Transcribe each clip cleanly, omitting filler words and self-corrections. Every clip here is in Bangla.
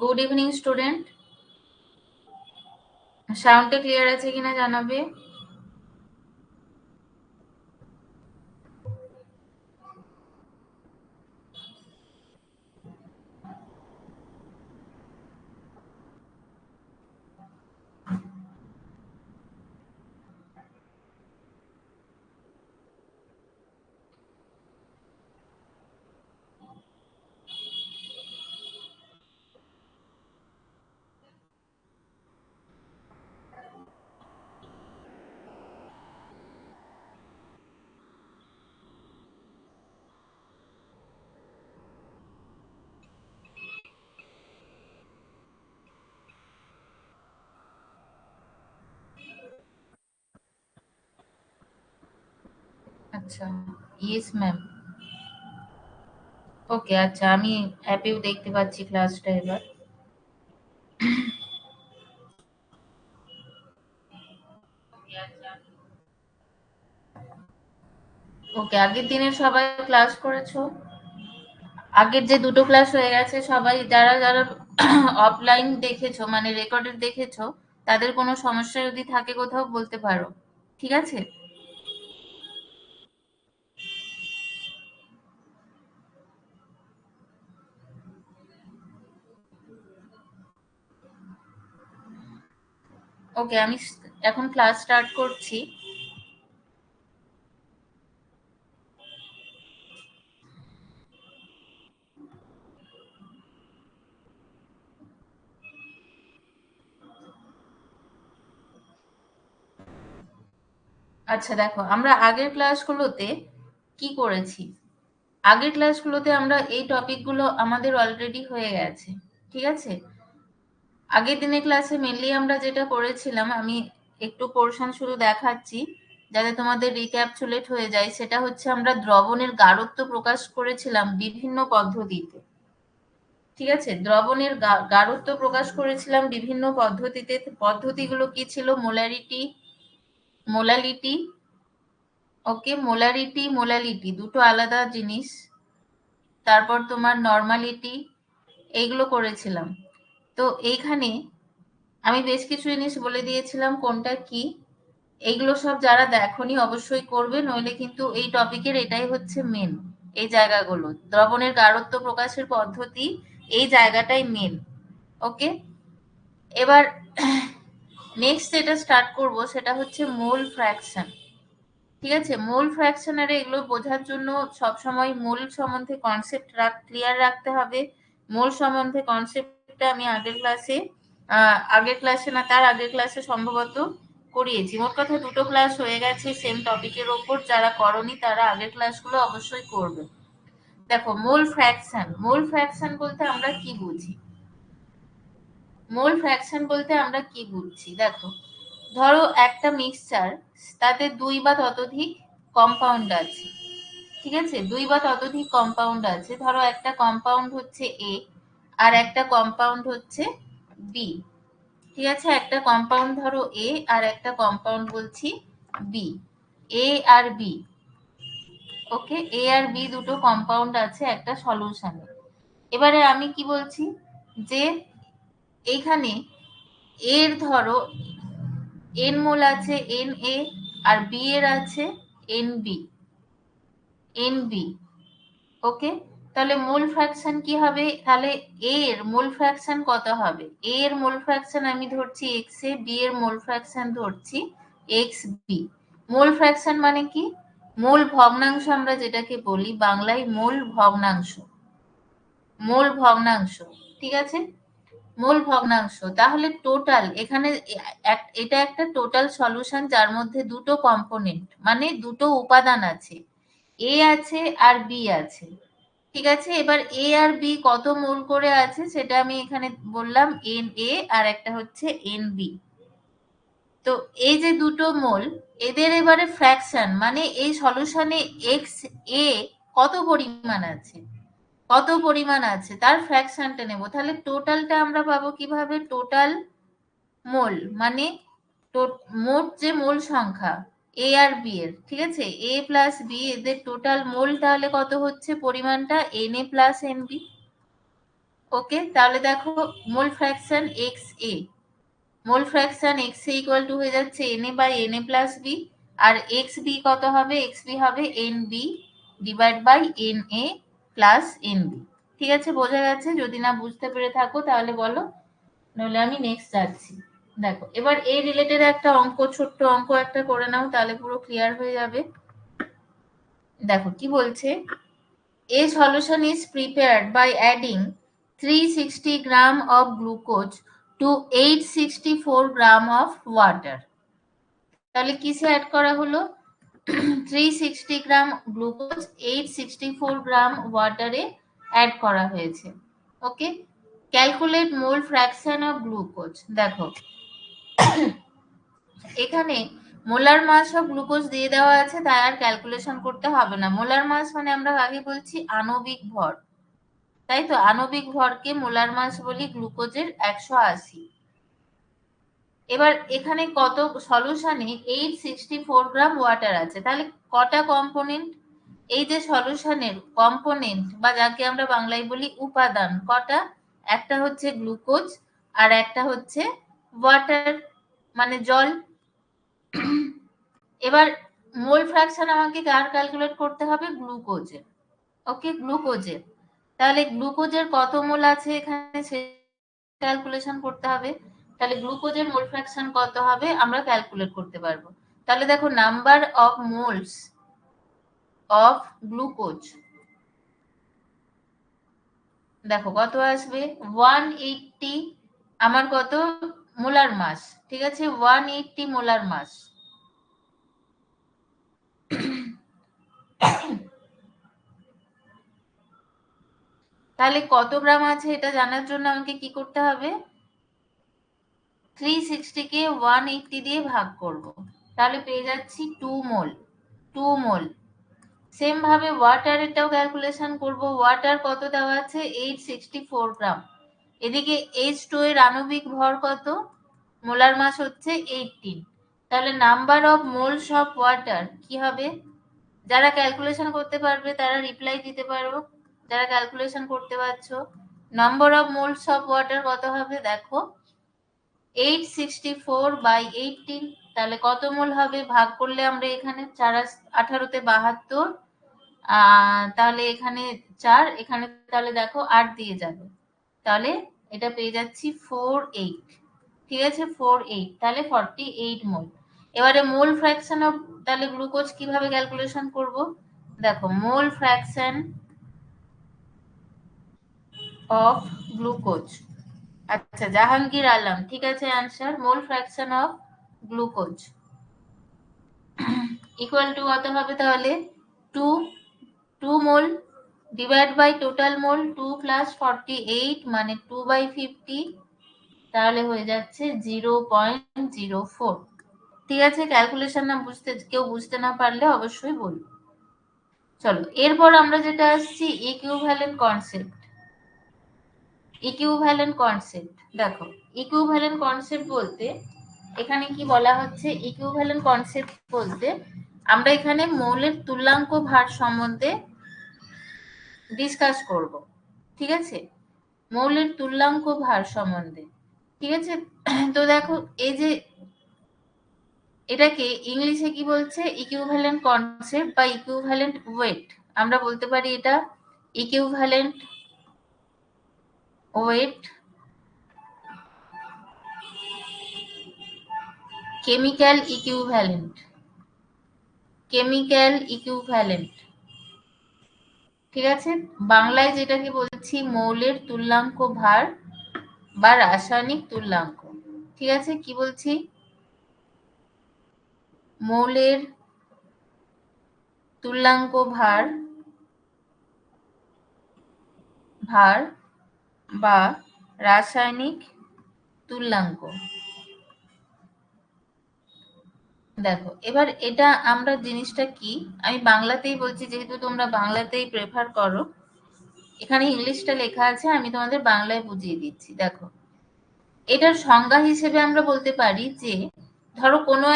গুড ইভিনিং স্টুডেন্ট, সাউন্ডটা ক্লিয়ার আছে কিনা জানাবে। আচ্ছা, ইয়েস ম্যাম। ওকে, আচ্ছা, আমি অ্যাপেও দেখতে পাচ্ছি ক্লাসটা এবার। ওকে, আগের দিনের সবাই ক্লাস করেছো? আগের যে দুটো ক্লাস হয়ে গেছে সবাই যারা যারা অফলাইন দেখেছো, মানে রেকর্ডেড দেখেছো, তাদের কোনো সমস্যা যদি থাকে কোথাও বলতে পারো, ঠিক আছে? ওকে, আমি এখন ক্লাস স্টার্ট করছি। আচ্ছা, দেখো আমরা আগের ক্লাসগুলোতে কি করেছি। আগের ক্লাসগুলোতে আমরা এই টপিকগুলো আমাদের অলরেডি হয়ে গেছে, ঠিক আছে? আগের দিনের ক্লাসে মেনলি আমরা যেটা করেছিলাম, আমি একটু পোর্শন শুরু দেখাচ্ছি যাতে তোমাদের রিক্যাপচুলেট হয়ে যায়। সেটা হচ্ছে আমরা দ্রবণের গাঢ়ত্ব প্রকাশ করেছিলাম বিভিন্ন পদ্ধতিতে, ঠিক আছে? দ্রবণের গাঢ়ত্ব প্রকাশ করেছিলাম বিভিন্ন পদ্ধতিতে। পদ্ধতিগুলো কি ছিল? মোলারিটি, মোলালিটি, ওকে, মোলারিটি মোলালিটি দুটো আলাদা জিনিস। তারপর তোমার নর্মালিটি, এইগুলো করেছিলাম। তো এইখানে আমি বেশ কিছু জিনিস বলে দিয়েছিলাম কোনটা কি। এইগুলো সব যারা দেখোনি অবশ্যই করবে, নইলে কিন্তু এই টপিকের এটাই হচ্ছে মেন। এই জায়গাগুলো দ্রবণের গাঢ়ত্ব প্রকাশের পদ্ধতি, এই জায়গাটাই মেন। ওকে, এবার নেক্সট যেটা স্টার্ট করব সেটা হচ্ছে মোল ফ্র্যাকশন, ঠিক আছে? মোল ফ্র্যাকশনের এগুলো বোঝার জন্য সবসময় মোল সম্বন্ধে কনসেপ্ট ক্লিয়ার রাখতে হবে। মোল সম্বন্ধে কনসেপ্টটা আমি আগের ক্লাসে না তার আগের ক্লাসে সম্ভবত করিয়েছি। মোট কথা দুটো ক্লাস হয়ে গেছে সেম টপিকের ওপর। যারা করনি তারা আগের ক্লাসগুলো অবশ্যই করবে। দেখো, মোল ফ্র্যাকশন, মোল ফ্র্যাকশন বলতে আমরা কি বুঝি? মোল ফ্র্যাকশন বলতে আমরা কি বুঝছি দেখো, ধরো একটা মিক্সচার, তাতে দুই বা ততোধিক কম্পাউন্ড আছে, ঠিক আছে? দুই বা ততোধিক কম্পাউন্ড আছে। ধরো একটা কম্পাউন্ড হচ্ছে এ আর একটা কম্পাউন্ড হচ্ছে বি, ঠিক আছে? একটা কম্পাউন্ড ধরো এ আর একটা কম্পাউন্ড বলছি বি, এ আর বি। ওকে, এ আর বি দুটো কম্পাউন্ড আছে একটা সলিউশনে। এবারে আমি কি বলছি যে এইখানে এর ধরো এন মোল আছে এন এ, আর বি এর আছে N B, N B. Okay, তাহলে মোল ফ্র্যাকশন কি হবে? তাহলে এ এর মোল ফ্র্যাকশন কত হবে? এ এর মোল ফ্র্যাকশন আমি ধরছি এক্স এ, বি এর মোল ফ্র্যাকশন ধরছি এক্স বি। মোল ফ্র্যাকশন মানে কি? মোল ভগ্নাংশ আমরা যেটাকে বলি বাংলায় মোল ভগ্নাংশ, মোল ভগ্নাংশ, ঠিক আছে? মোল ভগ্নাংশ। তাহলে টোটাল এখানে এটা একটা টোটাল সলিউশন যার মধ্যে দুটো কম্পোনেন্ট মানে দুটো উপাদান আছে, এ আছে আর বি আছে, ঠিক আছে? এবার এ আর বি কত মোল করে আছে সেটা আমি এখানে বললাম এন এ আর একটা হচ্ছে এন বি। তো এই যে দুটো মোল, এদের এবারে ফ্র্যাকশন মানে এই সলিউশনে এক্স এ কত পরিমাণ আছে, কত পরিমাণ আছে তার ফ্র্যাকশনটা নেব। তাহলে টোটালটা আমরা পাবো কিভাবে? টোটাল মোল মানে মোট যে মোল সংখ্যা এ আর বি এর, ঠিক আছে? এ প্লাস বি এদের টোটাল মোল তাহলে কত হচ্ছে পরিমাণটা? N A plus N B. Okay, তাহলে দেখো mole fraction X A, mole fraction X A equal to হয়ে যাচ্ছে N A by N A plus B, আর এক্স বি কত হবে, এক্স বি হবে N B divide by N A plus N B. ঠিক আছে, বোঝা গেছে? যদি না বুঝতে পেরে থাকো তাহলে বলো, নইলে আমি নেক্সট যাচ্ছি। দেখো এবার এই রিলেটেড একটা অঙ্ক, ছোট্ট অঙ্ক একটা করে নাও, তাহলে পুরো ক্লিয়ার হয়ে যাবে। দেখো কি বলছে, a solution is prepared by adding 360 gram of glucose to 864 gram of water। তাহলে কিসে অ্যাড করা হলো, 360 গ্রাম গ্লুকোজ 864 গ্রাম ওয়াটারে অ্যাড করা হয়েছে। Okay, calculate mole fraction of glucose. দেখো এখানে মোলার মাস অফ গ্লুকোজ দিয়ে দেওয়া আছে, তাই আর ক্যালকুলেশন করতে হবে না। মোলার মাস মানে আমরা আগে বলছি আণবিক ভর, তাই তো, আণবিক ভরকে মোলার মাস বলি গ্লুকোজের 180। এবার এখানে কত সলিউশনে 864 গ্রাম ওয়াটার আছে, তাহলে কটা কম্পোনেন্ট, এই যে সলিউশনের কম্পোনেন্ট বা যাকে আমরা বাংলায় বলি উপাদান কটা, একটা হচ্ছে গ্লুকোজ আর একটা হচ্ছে ওয়াটার মানে জল। এবার মোল ফ্র্যাকশন আমাকে কার ক্যালকুলেট করতে হবে, গ্লুকোজের। ওকে, গ্লুকোজের, তাহলে গ্লুকোজের কত মোল আছে এখানে সে ক্যালকুলেশন করতে হবে। তাহলে গ্লুকোজের মোল ফ্র্যাকশন কত হবে আমরা ক্যালকুলেট করতে পারবো। তাহলে দেখো number of moles of glucose, দেখো কত আসবে 180, আমার কত মোলার মাস, ঠিক আছে 180 মোলার মাস। তাহলে কত গ্রাম আছে এটা জানার জন্য আমাকে কি করতে হবে, 360 কে 180 দিয়ে ভাগ করব, তাহলে পেয়ে যাচ্ছি 2 মোল, 2 মোল। সেম ভাবে ওয়াটার এটাও ক্যালকুলেশন করব, ওয়াটার কত দেওয়া আছে 864 গ্রাম, এদিকে H2 এর আণবিক ভর কত, মোলার মাস হচ্ছে 18, তাহলে number of moles of water কি হবে, যারা ক্যালকুলেশন করতে পারবে তারা রিপ্লাই দিতে পারো, যারা ক্যালকুলেশন করতে পারছো, number of moles of water কত হবে, দেখো 864 বাই 18, তাহলে কত মোল হবে, ভাগ করলে আমরা এখানে 4 18 তে 72, তাহলে এখানে 4, এখানে তাহলে দেখো 8 দিয়ে যাবে, তাহলে এটা পেয়ে যাচ্ছি 48। ঠিক আছে 48, তাহলে 48 মোল। এবারে মোল ফ্র্যাকশন অফ, তাহলে গ্লুকোজ কিভাবে ক্যালকুলেশন করব, দেখো মোল ফ্র্যাকশন অফ গ্লুকোজ, আচ্ছা জাহাঙ্গীর আলম, ঠিক আছে answer, mole fraction of glucose equal to কত হবে তাহলে 2, 2 mole divide by total mole 2 plus 48 মানে 2/50, তাহলে হয়ে যাচ্ছে 0.04। ঠিক আছে, ক্যালকুলেশন না বুঝতে, কেউ বুঝতে না পারলে অবশ্যই বলবো। চলো এরপর আমরা যেটা আসছি ইকুইভ্যালেন্ট কনসেপ্ট। ইকুইভ্যালেন্ট কনসেপ্ট, দেখো ইকুইভ্যালেন্ট কনসেপ্ট বলতে এখানে কি বলা হচ্ছে, ইকুইভ্যালেন্ট কনসেপ্ট বলতে আমরা এখানে মৌলের তুল্যাঙ্ক ভার সম্বন্ধে ডিসকাস করব। ঠিক আছে, মৌলের তুল্যাঙ্ক ভার সম্বন্ধে। ঠিক আছে, তো দেখো এই যে এটাকে ইংলিশে কি বলছে, ইকুইভ্যালেন্ট কনসেপ্ট বা ইকুইভ্যালেন্ট ওয়েট, আমরা বলতে পারি এটা equivalent wait, chemical equivalent, chemical equivalent. ঠিক আছে, বাংলায় যেটাকে বলছি মৌলের তুল্যাঙ্ক ভার বা রাসায়নিক তুল্যাঙ্ক। ঠিক আছে, কি বলছি, মৌলের তুল্যাঙ্ক ভার ভার বা রাসায়নিক তুল্যাঙ্ক। দেখো এবার এটা আমরা জিনিসটা কি, আমি বাংলাতেই বলছি যেহেতু তোমরা বাংলাতেই প্রেফার করো, এখানে ইংলিশটা লেখা আছে, আমি তোমাদের বাংলায় বুঝিয়ে দিচ্ছি। দেখো এটার সংজ্ঞা হিসেবে আমরা বলতে পারি যে ধরো কোনো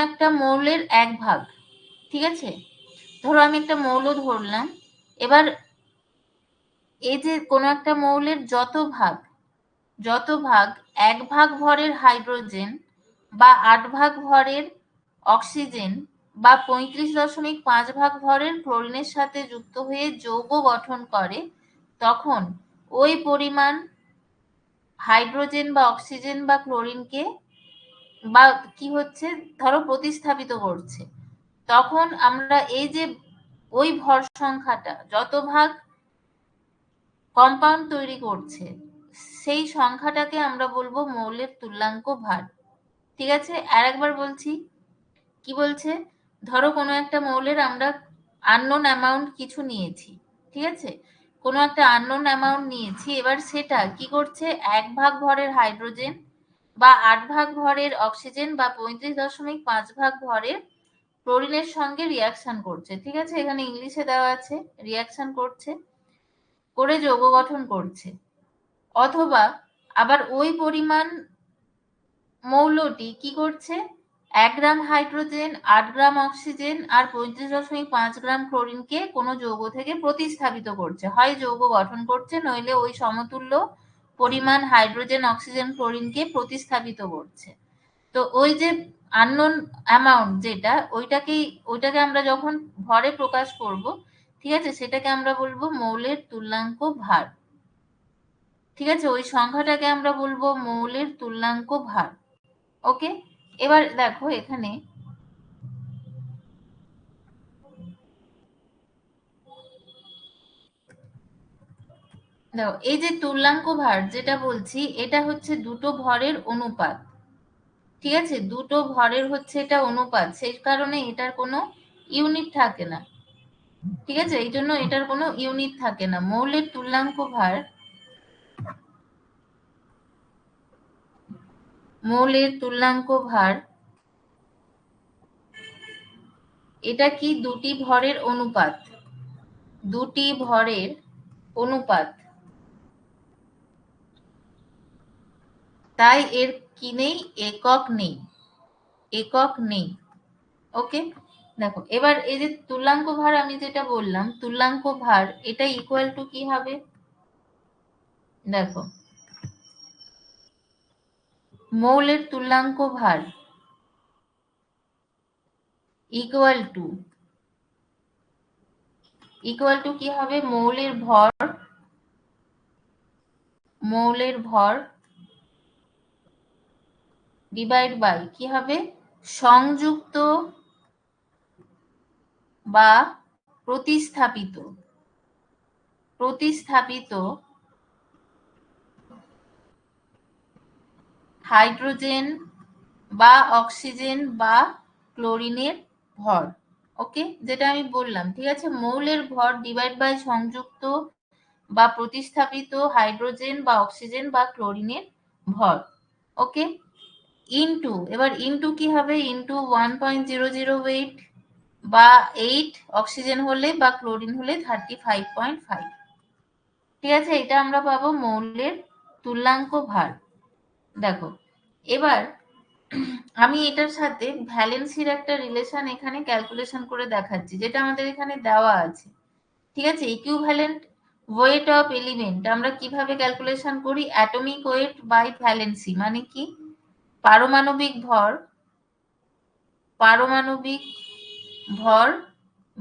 একটা মৌলের এক ভাগ, ঠিক আছে, ধরো আমি একটা মৌল ধরলাম, এবার এই যে কোনো একটা মৌলের যত ভাগ 1 ভাগ ভরের হাইড্রোজেন বা 8 ভাগ ভরের অক্সিজেন বা 35.5 ভাগ ভরের ক্লোরিনের সাথে যুক্ত হয়ে যৌগ গঠন করে, তখন ওই পরিমাণ হাইড্রোজেন বা অক্সিজেন বা ক্লোরিনকে বা কি হচ্ছে ধরো প্রতিস্থাপিত করছে, তখন আমরা এই যে ওই ভর সংখ্যাটা যত ভাগ কম্পাউন্ড তৈরি করছে সেই সংখ্যাটাকে আমরা বলবো মৌলের তুল্যাঙ্ক ভার। ঠিক আছে, আর একবার বলছি, কি বলছে, ধরো কোনো একটা মৌলের আমরা আননোন অ্যামাউন্ট কিছু নিয়েছি, ঠিক আছে, কোনো একটা আননোন অ্যামাউন্ট নিয়েছি, এবার সেটা কি করছে 1 ভাগ ভরের হাইড্রোজেন বা 8 ভাগ ভরের অক্সিজেন বা 35.5 ভাগ ভরের ক্লোরিনের সঙ্গে রিয়াকশন করছে, ঠিক আছে, এখানে ইংলিশে দেওয়া আছে, রিয়াকশন করছে করে যৌগ গঠন করছে। অথবা আবার ওই পরিমাণ মৌলটি কি করছে 1 গ্রাম হাইড্রোজেন, 8 গ্রাম অক্সিজেন আর 35.5 গ্রাম ক্লোরিনকে কোনো যৌগ থেকে প্রতিস্থাপিত করছে, হয় যৌগ গঠন করছে নইলে ওই সমতুল্য পরিমাণ হাইড্রোজেন, অক্সিজেন, ক্লোরিনকে প্রতিস্থাপিত করছে। তো ওই যে আননোন অ্যামাউন্ট যেটা ওইটাকে আমরা যখন ভরে প্রকাশ করব, ঠিক আছে, সেটাকে আমরা বলবো মৌলের তুল্যাঙ্ক ভার। ঠিক আছে, ওই সংখ্যাটাকে আমরা বলবো মৌলের তুল্যাঙ্ক ভার। ওকে, এবার দেখো এখানে দেখো এই যে তুল্যাঙ্ক ভার যেটা বলছি এটা হচ্ছে দুটো ভরের অনুপাত। ঠিক আছে, দুটো ভরের হচ্ছে এটা অনুপাত, সেই কারণে এটার কোনো ইউনিট থাকে না। ঠিক আছে, এই জন্য এটার কোনো ইউনিট থাকে না। মৌলের তুল্যাঙ্ক ভার, মৌলের তুল্যাঙ্ক ভার এটা কি দুটি ভরের অনুপাত, দুটি ভরের অনুপাত, তাই এর কি নেই, একক নেই, একক নেই। ওকে, দেখো এবার এই যে তুল্যাঙ্ক ভার আমি যেটা বললাম, তুল্যাঙ্ক ভার এটা ইকুয়াল টু কি হবে, দেখো মৌলের তুল্যাঙ্ক ভার ইকুয়াল টু কি হবে, মৌলের ভর ডিভাইড বাই কি হবে, সংযুক্ত বা প্রতিস্থাপিত হাইড্রোজেন বা অক্সিজেন বা ক্লোরিনের ভর। ওকে, যেটা আমি বললাম, ঠিক আছে, মৌলের ভর ডিভাইড বাই সংযুক্ত বা প্রতিস্থাপিত হাইড্রোজেন বা অক্সিজেন বা ক্লোরিনের ভর। ওকে, ইনটু, এবার ইনটু কি হবে, ইনটু 1.00 বা 8 অক্সিজেন হলে বা ক্লোরিন হলে 35.5। ঠিক আছে, এটা আমরা পাবো মৌলের তুল্যাঙ্ক ভার। দেখো এবার আমি এটার সাথে ভ্যালেন্সির একটা রিলেশন এখানে ক্যালকুলেশন করে দেখাচ্ছি, যেটা আমাদের এখানে দেওয়া আছে। ঠিক আছে, ইকুইভ্যালেন্ট ওয়েট অফ এলিমেন্ট আমরা কিভাবে ক্যালকুলেশন করি, অ্যাটমিক ওয়েট বাই ভ্যালেন্সি, মানে কি পারমাণবিক ভর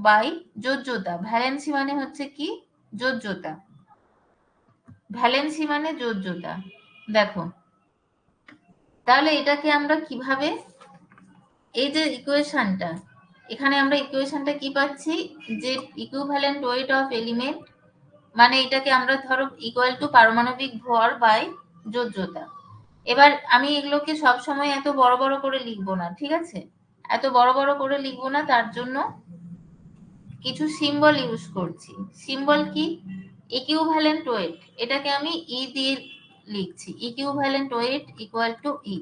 বাই যোজ্যতা। ভ্যালেন্সি মানে হচ্ছে কি যোজ্যতা, ভ্যালেন্সি মানে যোজ্যতা। দেখো তাহলে এটাকে আমরা কিভাবে, এই যে ইকুয়েশনটা, এখানে আমরা ইকুয়েশনটা কি পাচ্ছি, যে ইকুইভ্যালেন্ট ওয়েট অফ এলিমেন্ট মানে এটাকে আমরা ধরো ইকুয়াল টু পারমাণবিক ভর বাই যোজ্যতা। এবার আমি এগুলোকে সব সময় এত বড় বড় করে লিখবো না, ঠিক আছে, এত বড় বড় করে লিখবো না, তার জন্য কিছু সিম্বল ইউজ করছি। সিম্বল কি, ইকুইভ্যালেন্ট ওয়েট, এটাকে আমি ই দিয়ে লিখছি, ইকুইভ্যালেন্ট ওয়েট ইকুয়াল টু ই।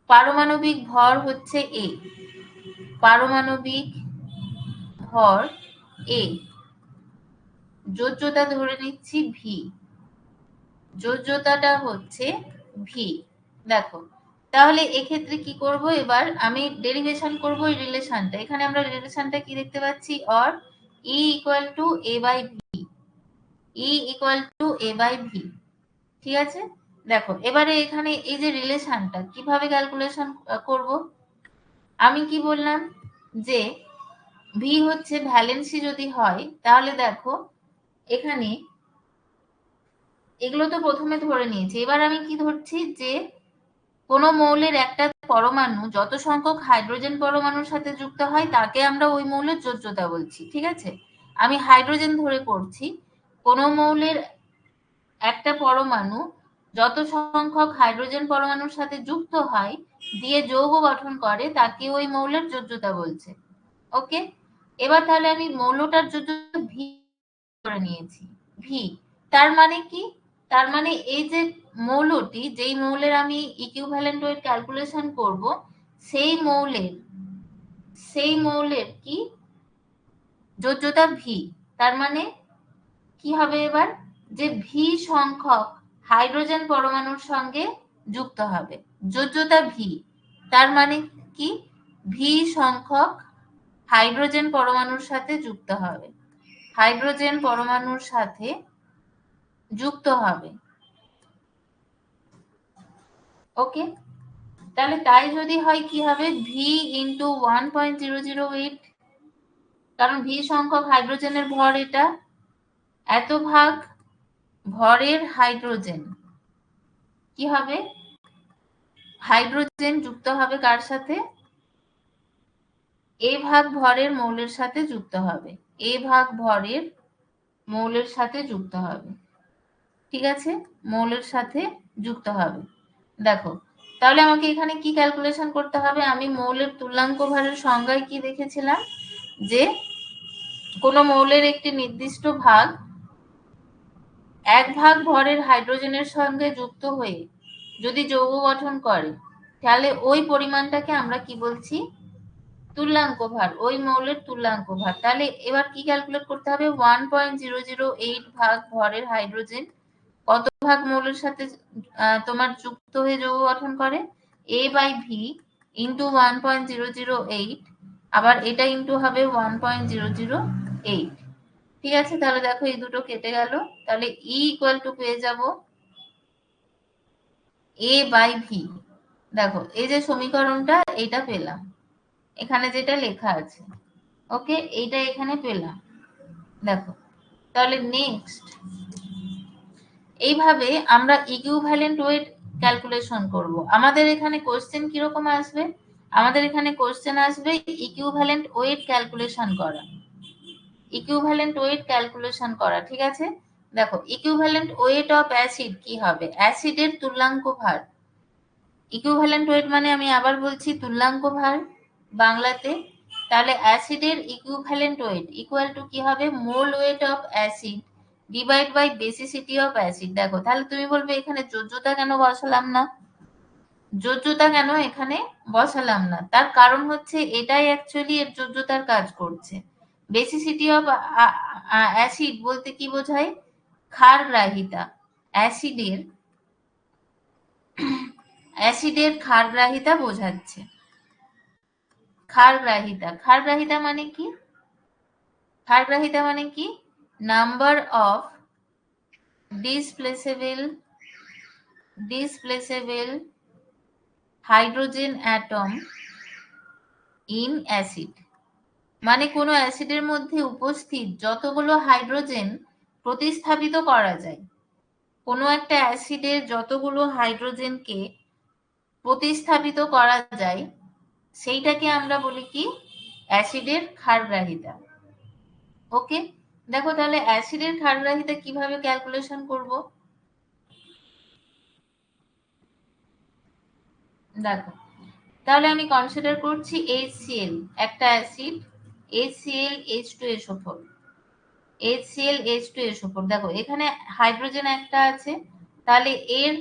পারমাণবিক ভর হচ্ছে এ, পারমাণবিক ভর এ, যোজ্যতা ধরে নিচ্ছি ভি, যোজ্যতাটা হচ্ছে ভি। দেখো তাহলে এক্ষেত্রে কি করব, এবার আমি ডেরিভেশন করব এই রিলেশনটা, এখানে আমরা রিলেশনটা কি দেখতে পাচ্ছি, or E equal to A by V. E equal to A by V. ঠিক আছে, দেখো এবারে এখানে এই যে রিলেশনটা কিভাবে ক্যালকুলেশন করব, আমি কি বললাম যে ভি হচ্ছে ভ্যালেন্সি যদি হয়, তাহলে দেখো এখানে এগুলো তো প্রথমে ধরে নিয়েছি, এবার আমি কি ধরছি যে কোনো মৌলের একটা পরমাণু যত সংখ্যক হাইড্রোজেন পরমাণুর সাথে যুক্ত হয় তাকে আমরা ওই মৌলের যোজ্যতা বলছি। ঠিক আছে, আমি হাইড্রোজেন ধরে করছি, কোনো মৌলের একটা পরমাণু যত সংখ্যক হাইড্রোজেন পরমাণুর সাথে যুক্ত হয় দিয়ে যৌগ গঠন করে তাকে ওই মৌলের যোজ্যতা বলছে। ওকে, এবার তাহলে আমি মৌলটার যোজ্যতা ভি করে নিয়েছি। ভি তার মানে কি, তার মানে এই যে মৌলটি, যেই মৌলের আমি ইকুইভ্যালেন্ট ওয়েট ক্যালকুলেশন করব, সেই মৌলের কি যোজ্যতা ভি। তার মানে কি হবে এবার, যে ভি সংখ্যক হাইড্রোজেন পরমাণুর সঙ্গে যুক্ত হবে, যোজ্যতা ভি। তার মানে কি, ভি সংখ্যক হাইড্রোজেন পরমাণুর সাথে যুক্ত হবে, হাইড্রোজেন পরমাণুর সাথে যুক্ত হবে। ওকে, তাহলে তাই যদি হয় কি হবে, ভি ইন্টু 1.008, কারণ ভি সংখ্যক হাইড্রোজেনের ভর এটা, এত ভাগ ভরের হাইড্রোজেন, কি হবে, হাইড্রোজেন যুক্ত হবে কার সাথে, এ ভাগ ভরের মৌলের সাথে যুক্ত হবে, এ ভাগ ভরের মৌলের সাথে যুক্ত হবে। ঠিক আছে, মৌলের সাথে যুক্ত হবে। দেখো তাহলে আমাকে এখানে কি ক্যালকুলেশন করতে হবে, আমি মৌলের তুল্যাঙ্ক ভারের সংজ্ঞায় কি দেখেছিলাম, যে কোন মৌলের একটি নির্দিষ্ট ভাগ এক ভাগ ভরের হাইড্রোজেনের সঙ্গে যুক্ত হয়ে যদি যৌগ গঠন করে, তাহলে ওই পরিমাণটাকে আমরা কি বলছি, তুল্যাঙ্ক ভার, ওই মৌলের তুল্যাঙ্ক ভার। তাহলে এবার কি ক্যালকুলেট করতে হবে, 1.008 ভাগ ভরের হাইড্রোজেন কত ভাগ মৌলের সাথে তোমার যুক্ত হয়ে যৌগ গঠন করে, এ বাই ভি ইন্টু 1.008, আবার এটা ইন্টু হবে 1.008। ঠিক আছে, তাহলে দেখো এই দুটো কেটে গেল, তাহলে ই ইকুয়াল টু পেয়ে যাব এ বাই ভি। দেখো এই যে সমীকরণটা এটা পেলাম, এখানে যেটা লেখা আছে, ওকে, এইটা এখানে পেলাম। দেখো তাহলে নেক্সট এইভাবে আমরা ইকুইভ্যালেন্ট ওয়েট ক্যালকুলেশন করব। আমাদের এখানে কোশ্চেন কিরকম আসবে, আমাদের এখানে কোশ্চেন আসবে ইকুইভ্যালেন্ট ওয়েট ক্যালকুলেশন করা, ইকুইভ্যালেন্ট ওয়েট ক্যালকুলেশন করা। ঠিক আছে, দেখো ইকুইভ্যালেন্ট ওয়েট অফ অ্যাসিড কি হবে, অ্যাসিডের তুল্যাঙ্ক ভার। ইকুইভ্যালেন্ট ওয়েট মানে আমি আবার বলছি তুল্যাঙ্ক ভার বাংলাতে। তাহলে অ্যাসিডের ইকুইভ্যালেন্ট ওয়েট ইকুয়াল টু কি হবে, mole weight of acid divide by basicity of acid. দেখো তাহলে তুমি বলবে এখানে যোজ্যতা কেন বসালাম না, যোজ্যতা কেন এখানে বসালাম না, তার কারণ হচ্ছে এটাই অ্যাকচুয়ালি এর যোজ্যতার কাজ করছে। বেসিসিটি অফ অ্যাসিড বলতে কি বোঝায়, ক্ষারগ্রাহিতা, অ্যাসিডের ক্ষারগ্রাহিতা বোঝাচ্ছে। ক্ষারগ্রাহিতা, ক্ষারগ্রাহিতা মানে কি, ক্ষারগ্রাহিতা মানে কি, number of displaceable hydrogen atom in acid, মানে কোনো অ্যাসিডের মধ্যে উপস্থিত যতগুলো হাইড্রোজেন প্রতিস্থাপিত করা যায়, কোনো একটা অ্যাসিডের যতগুলো হাইড্রোজেনকে প্রতিস্থাপিত করা যায় সেইটাকে আমরা বলি কি, অ্যাসিডের ক্ষারগ্রাহিতা। ওকে, দেখো তাহলে অ্যাসিডের ক্ষারগ্রাহিতা কিভাবে ক্যালকুলেশন করব, দেখো তাহলে আমি কনসিডার করছি HCl, একটা acid HCl H2SO4, HCl H2SO4। দেখো এখানে হাইড্রোজেন একটা আছে, তাহলে এর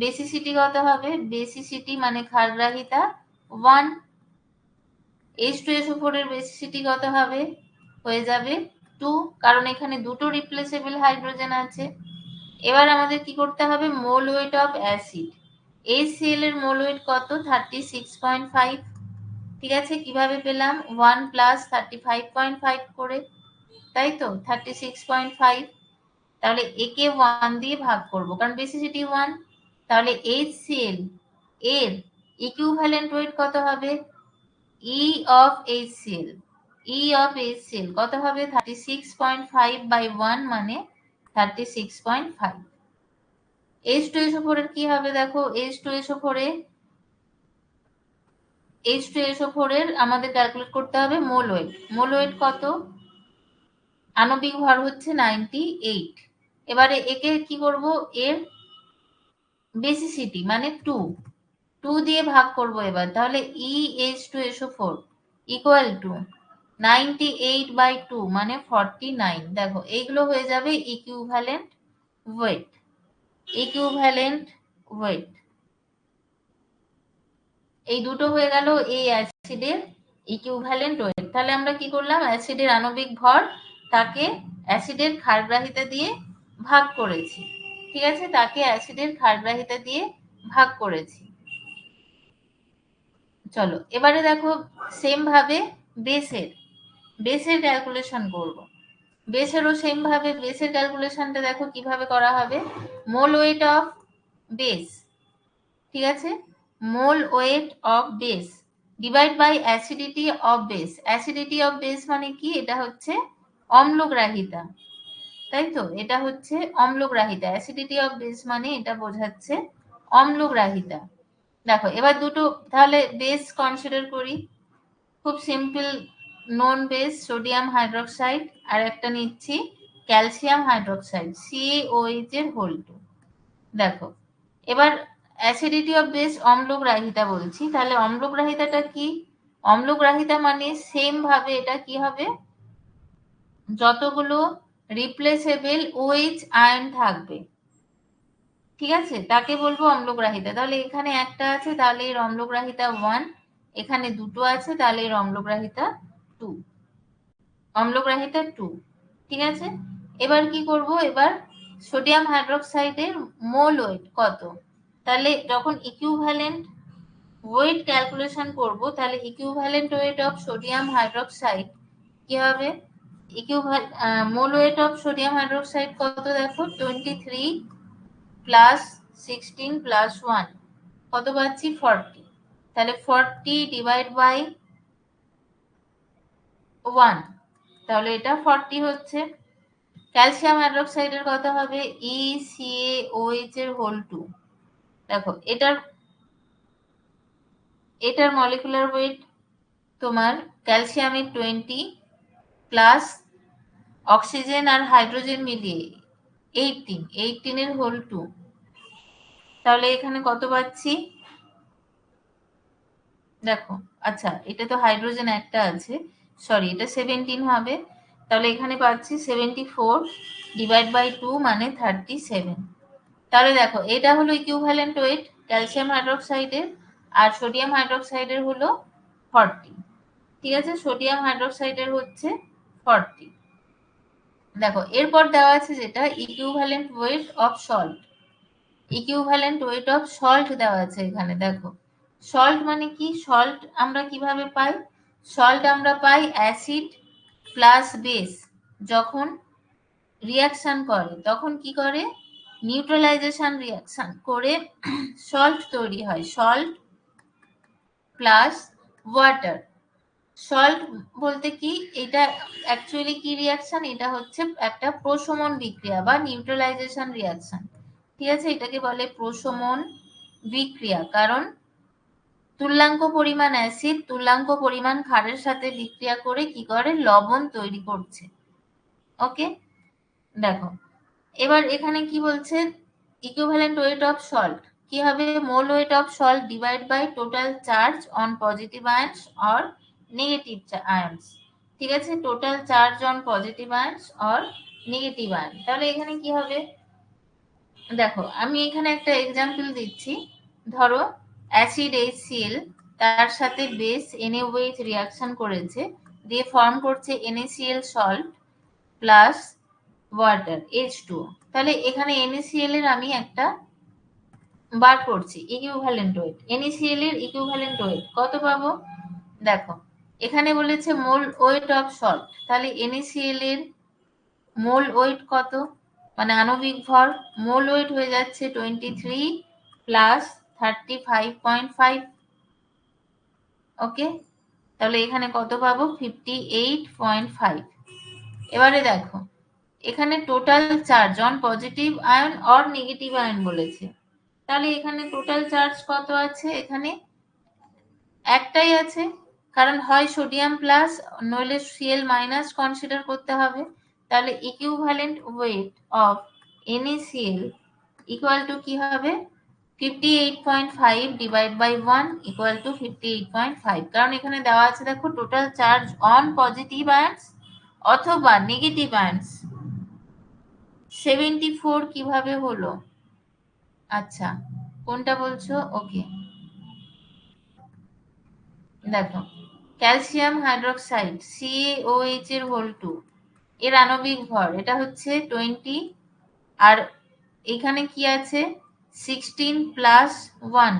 বেসিসিটি কত হবে, বেসিসিটি মানে ক্ষারগ্রাহিতা 1, H2SO4 এর বেসিসিটি কত হবে, হয়ে যাবে 2, কারণ এখানে দুটো রিপ্লেসেবল হাইড্রোজেন আছে। এবার আমাদের কি করতে হবে, mole weight of acid, HCl এর মোল ওয়েট কত, 36.5। ঠিক আছে, কিভাবে পেলাম, 1 প্লাস 35.5 করে, তাই তো 36.5। তাহলে একে 1 দিয়ে ভাগ করব, কারণ বেসিসিটি 1। তাহলে HCl এর ইকুইভ্যালেন্ট ওয়েট কত হবে? E of HCl, E of HCl কত হবে? 36.5 by 1 মানে 36.5। H2SO4 এর কি হবে দেখো, H2SO4 এর আমাদের ক্যালকুলেট করতে হবে মোল ওয়েট। মোল ওয়েট কত? আণবিক ভর হচ্ছে 98। এবারে একে কি করব, এর বেসিসিটি মানে 2 দিয়ে ভাগ করব এবার। তাহলে EH2SO4 ইকুয়াল টু 98/2 মানে 49। দেখো এইগুলো হয়ে যাবে ইকুইভ্যালেন্ট ওয়েট। ইকুইভ্যালেন্ট ওয়েট এই দুটো হয়ে গেল এই অ্যাসিডের ইকুইভ্যালেন্ট ওয়েট। তাহলে আমরা কি করলাম, অ্যাসিডের আণবিক ভর তাকে অ্যাসিডের ক্ষারগ্রাহিতা দিয়ে ভাগ করেছি। ঠিক আছে, তাকে অ্যাসিডের ক্ষারগ্রাহিতা দিয়ে ভাগ করেছি। চলো এবারে দেখো সেম ভাবে বেসের ক্যালকুলেশন করব। বেসেরও সেম ভাবে বেসের ক্যালকুলেশনটা দেখো কিভাবে করা হবে। মোল ওয়েট অফ বেস, ঠিক আছে, mole weight of base divide by acidity of base. Acidity of base মানে কি? এটা হচ্ছে অম্লগ্রাহিতা, তাই তো? এটা হচ্ছে অম্লগ্রাহিতা। অ্যাসিডিটি অফ বেস মানে এটা বোঝাচ্ছে অম্লগ্রাহিতা। দেখো এবার দুটো তাহলে বেস কনসিডার করি। খুব simple known base sodium hydroxide, আর একটা নিচ্ছি ক্যালসিয়াম হাইড্রোক্সাইড CaOH এর হোল 2। দেখো এবার অ্যাসিডিটি অফ বেস অম্লগ্রাহিতা বলছি, তাহলে অম্লগ্রাহিতাটা কি? অম্লগ্রাহিতা মানে সেম ভাবে এটা কি হবে, যতগুলো রিপ্লেসেবল OH আয়ন থাকবে, ঠিক আছে, তাকে বলবো অম্লগ্রাহিতা। তাহলে এখানে একটা আছে, তাহলে এর অম্লগ্রাহিতা 1। এখানে দুটো আছে, তাহলে এর অম্লগ্রাহিতা 2। অম্লগ্রাহিতা 2, ঠিক আছে। এবার কি করব, এবার সোডিয়াম হাইড্রোক্সাইডের মোল ওয়েট কত? তাহলে যখন ইকুইভ্যালেন্ট ওয়েট ক্যালকুলেশন করব, তাহলে equivalent weight of sodium hydroxide কি হবে? Mole weight of sodium hydroxide কত দেখো, 23 প্লাস 16 প্লাস 1 কত পাচ্ছি? 40। তাহলে 40 ডিভাইড বাই 1, তাহলে এটা 40 হচ্ছে। ক্যালসিয়াম হাইড্রোক্সাইডের কত হবে? ECaOH এর হোল 2। দেখো এটার মলিকুলার ওয়েট তোমার ক্যালসিয়ামের 20 প্লাস অক্সিজেন আর হাইড্রোজেন মিলিয়ে 18 এর হোল 2। তাহলে এখানে কত পাচ্ছি দেখো, আচ্ছা এটা তো হাইড্রোজেন একটা আছে, সরি এটা 17 হবে। তাহলে এখানে পাচ্ছি 74 ডিভাইড বাই 2 মানে 37। তাহলে দেখো এটা হলো ইকুইভ্যালেন্ট ওয়েট ক্যালসিয়াম হাইড্রোক্সাইডের, আর সোডিয়াম হাইড্রোক্সাইডের হলো 40। ঠিক আছে, সোডিয়াম হাইড্রোক্সাইডের হচ্ছে 40। দেখো এরপর দেওয়া আছে যেটা equivalent wait of salt. Equivalent wait of salt দেওয়া আছে এখানে। দেখো সল্ট মানে কি? সল্ট আমরা কিভাবে পাই? সল্ট আমরা পাই অ্যাসিড প্লাস বেস যখন রিয়াকশন করে, তখন কি করে? নিউট্রালাইজেশন রিয়াকশন করে সল্ট তৈরি হয়, সল্ট প্লাস ওয়াটার। সল্ট বলতে কি, এটা অ্যাকচুয়ালি কি রিয়াকশন? এটা হচ্ছে একটা প্রশমন বিক্রিয়া বা নিউট্রালাইজেশন রিয়াকশন। ঠিক আছে, এটাকে বলে প্রশমন বিক্রিয়া, কারণ তুল্যাঙ্ক পরিমাণ অ্যাসিড তুল্যাঙ্ক পরিমাণ ক্ষারের সাথে বিক্রিয়া করে কি করে? লবণ তৈরি করছে। ওকে, দেখো এবার এখানে কি বলছে, ইকুইভ্যালেন্ট ওয়েট অফ সল্ট কি হবে? Mole weight of salt divide by total charge on positive ions or negative ions. ঠিক আছে, total charge on positive ions or negative ion. তাহলে এখানে কি হবে দেখো, আমি এখানে একটা এক্সাম্পল দিচ্ছি। ধরো অ্যাসিড HCl তার সাথে বেস NaOH রিয়াকশন করেছে, দিয়ে ফর্ম করছে NaCl salt plus water H2O। তাহলে এখানে NaCl এর আমি একটা বার করছি ইকুইভ্যালেন্ট ওয়েট। NaCl এর ইকুইভ্যালেন্ট ওয়েট কত পাবো? দেখো এখানে বলেছে মোল ওয়েট অফ সল্ট, তাহলে NaCl এর মোল ওয়েট কত? মানে আণবিক ভর মোল ওয়েট হয়ে যাচ্ছে 23 প্লাস 35.5। ওকে, তাহলে এখানে কত পাবো? 58.5। এবারে দেখো এখানে total charge on positive ion or negative ion বলেছে, তাহলে এখানে টোটাল চার্জ কত আছে? এখানে একটাই আছে, কারণ হয় সোডিয়াম প্লাস নইলে Cl মাইনাস কনসিডার করতে হবে। তাহলে equivalent weight of NaCl equal to কি হবে? 58.5 ডিভাইড বাই 1 ইকুয়াল টু 58.5। কারণ এখানে দেওয়া আছে দেখো total charge on positive ions অথবা নেগেটিভ আয়নস 74 কিভাবে হলো? আচ্ছা, কোনটা বলছো? ওকে, দেখো ক্যালসিয়াম হাইড্রোক্সাইড CaOH এর হোল 2 এর আণবিক ভর এটা হচ্ছে 20, আর এখানে কি আছে 16 প্লাস 1,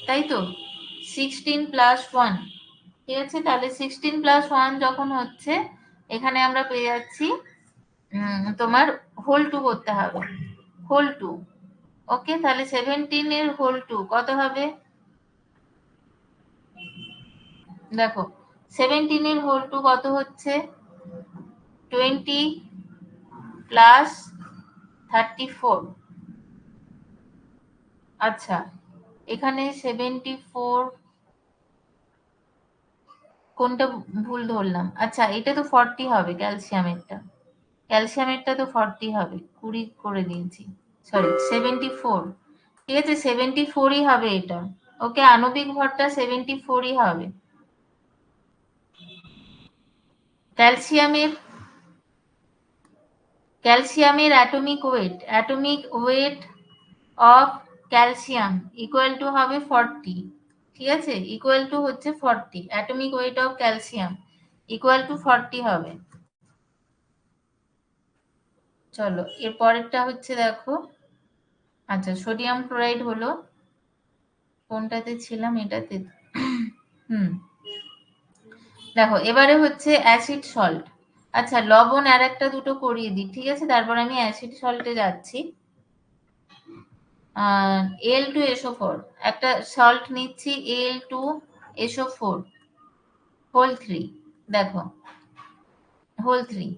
তাই তো 16 প্লাস 1, ঠিক আছে। তাহলে 16 প্লাস 1 যখন হচ্ছে এখানে আমরা পেয়ে যাচ্ছি তোমার হোল 2 করতে হবে, হোল 2। ওকে, তাহলে 17 এর হোল 2 কত হবে? দেখো 17 এর হোল 2 কত হচ্ছে? 20 প্লাস 34। আচ্ছা, এখানে 74 কোনটা ভুল ধরলাম? আচ্ছা, এটা তো 40 হবে ক্যালসিয়ামেরটা, ক্যালসিয়ামেরটা তো 40 হবে, 20 করে দিয়েছি, সরি 74। ঠিক আছে, 74ই হবে এটা। ওকে, আণবিক ভরটা 74ই হবে। ক্যালসিয়ামের ক্যালসিয়ামের atomic weight of calcium equal to হবে 40। ঠিক আছে, ইকুয়াল টু হচ্ছে 40, atomic weight of calcium equal to 40 হবে। চলো এর পরেরটা হচ্ছে দেখো, আচ্ছা সোডিয়াম ক্লোরাইড হলো, কোনটাতে ছিলাম? এটাতে। হুম, দেখো এবারে হচ্ছে অ্যাসিড সল্ট। আচ্ছা লবণ আর একটা দুটো করিয়ে দিই, ঠিক আছে, তারপর আমি অ্যাসিড সল্টে যাচ্ছি। Al2SO4 একটা সল্ট নিচ্ছি, Al2SO4 হোল 3। দেখো হোল 3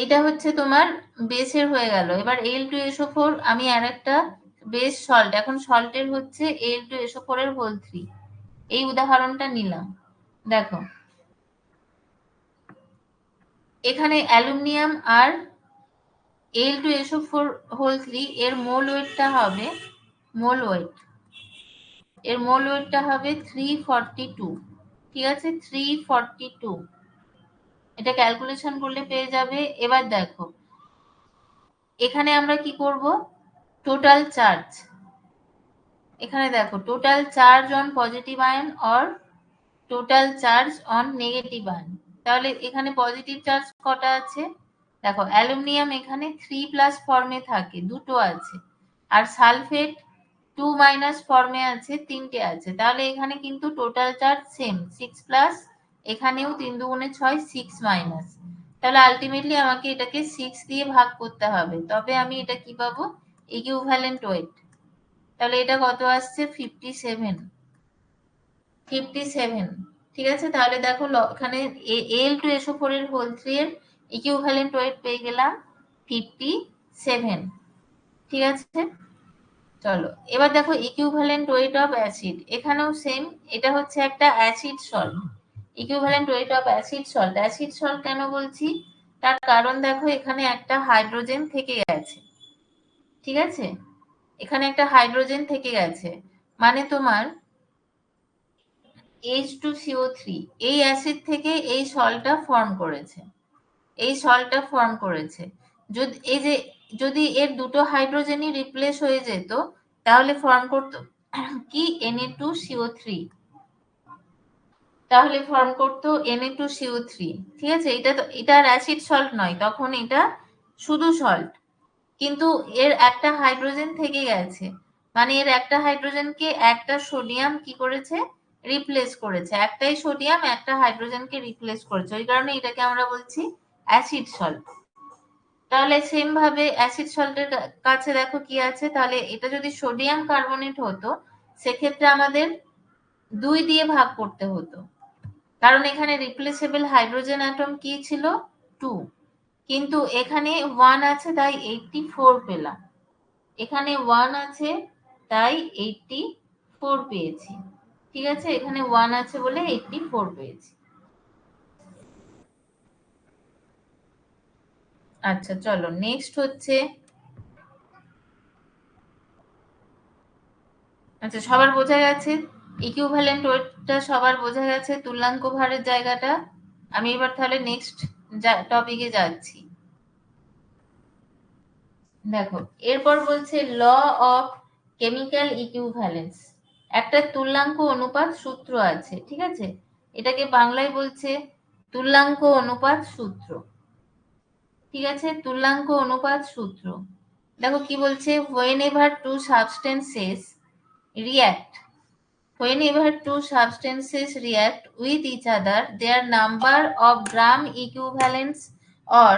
এটা হচ্ছে তোমার বেসের হয়ে গেল। এবার Al2SO4 আমি আর একটা বেস সল্ট, এখন সল্টের হচ্ছে Al2SO4 এর হোল 3, এই উদাহরণটা নিলাম। দেখো এখানে অ্যালুমিনিয়াম আর Al2SO4 হোল 3 এর মোল ওয়েটটা হবে, মোল ওয়েট এর মোল ওয়েটটা হবে 342। ঠিক আছে, 342, এটা ক্যালকুলেশন করলে পেয়ে যাবে। এবার দেখো এখানে আমরা কি করব? টোটাল চার্জ, এখানে দেখো total charge on positive ion or total charge on negative ion. তাহলে এখানে পজিটিভ চার্জ কটা আছে? দেখো অ্যালুমিনিয়াম এখানে 3 প্লাস ফর্মে থাকে, দুটো আছে, আর সালফেট 2 মাইনাস ফর্মে আছে, তিনটে আছে। তাহলে এখানে কিন্তু টোটাল চার্জ সেম 6 প্লাস, এখানেও 3 দুগুণে 6, 6 মাইনাস। তাহলে আলটিমেটলি আমাকে এটাকে 6 দিয়ে ভাগ করতে হবে, তবে আমি এটা কি পাবো? Equivalent wait. তাহলে এটা কত আসছে? 57, 57। ঠিক আছে, তাহলে দেখো এখানে Al2SO4 এর হোল 3 এর ইকুইভ্যালেন্ট ওয়েট পেয়ে গেলাম 57। ঠিক আছে, চলো এবার দেখো ইকুইভ্যালেন্ট ওয়েট অফ অ্যাসিড, এখানেও সেম, এটা হচ্ছে একটা acid salt. Equivalent wait of acid salt, acid salt কেন বলছি? তার কারণ দেখো এখানে একটা হাইড্রোজেন থেকে গেছে। ঠিক আছে, এখানে একটা হাইড্রোজেন থেকে গেছে, মানে তোমার H2CO3 এই অ্যাসিড থেকে এই সল্টটা ফর্ম করেছে, এই সল্টটা ফর্ম করেছে। যদি এই যে যদি এর দুটো হাইড্রোজেনই রিপ্লেস হয়ে যেত তাহলে ফর্ম করতো কি? Na2CO3, তাহলে ফর্ম করতো Na2CO3। ঠিক আছে, এটা তো এটা আর অ্যাসিড সল্ট নয়, তখন এটা শুধু সল্ট, কিন্তু এর একটা হাইড্রোজেন থেকে গেছে, মানে এর একটা হাইড্রোজেনকে একটা সোডিয়াম কি করেছে? রিপ্লেস করেছে, একটাই সোডিয়াম একটা হাইড্রোজেনকে রিপ্লেস করেছে, ওই কারণে এটাকে আমরা বলছি অ্যাসিড সল্ট। তাহলে সেম ভাবে অ্যাসিড সল্টের কাছে দেখো কি আছে, তাহলে এটা যদি সোডিয়াম কার্বনেট হতো সেক্ষেত্রে আমাদের 2 দিয়ে ভাগ করতে হতো, কারণ এখানে রিপ্লেসেবল হাইড্রোজেন অ্যাটম কি ছিল 2, কিন্তু এখানে 1 আছে তাই 84 পেলাম, এখানে 1 আছে তাই 84 পেয়েছি। ঠিক আছে, এখানে 1 আছে বলে 84 পেয়েছি। আচ্ছা চলো নেক্সট হচ্ছে, আচ্ছা সবার বোঝা গেছে ইকুইভ্যালেন্ট ওয়েটটা, সবার বোঝা গেছে তুল্যাঙ্ক ভারের জায়গাটা। আমি এবার তাহলে নেক্সট টপিকে যাচ্ছি। দেখো এরপর বলছে ল অফ কেমিক্যাল ইকুইভ্যালেন্স। একটা তুল্যাঙ্ক অনুপাত সূত্র আছে, ঠিক আছে, এটাকে বাংলায় বলছে তুল্যাঙ্ক অনুপাত সূত্র। ঠিক আছে, তুল্যাঙ্ক অনুপাত সূত্র। দেখো কি বলছে, whenever two substances react, whenever two substances react with each other, their number of gram equivalents or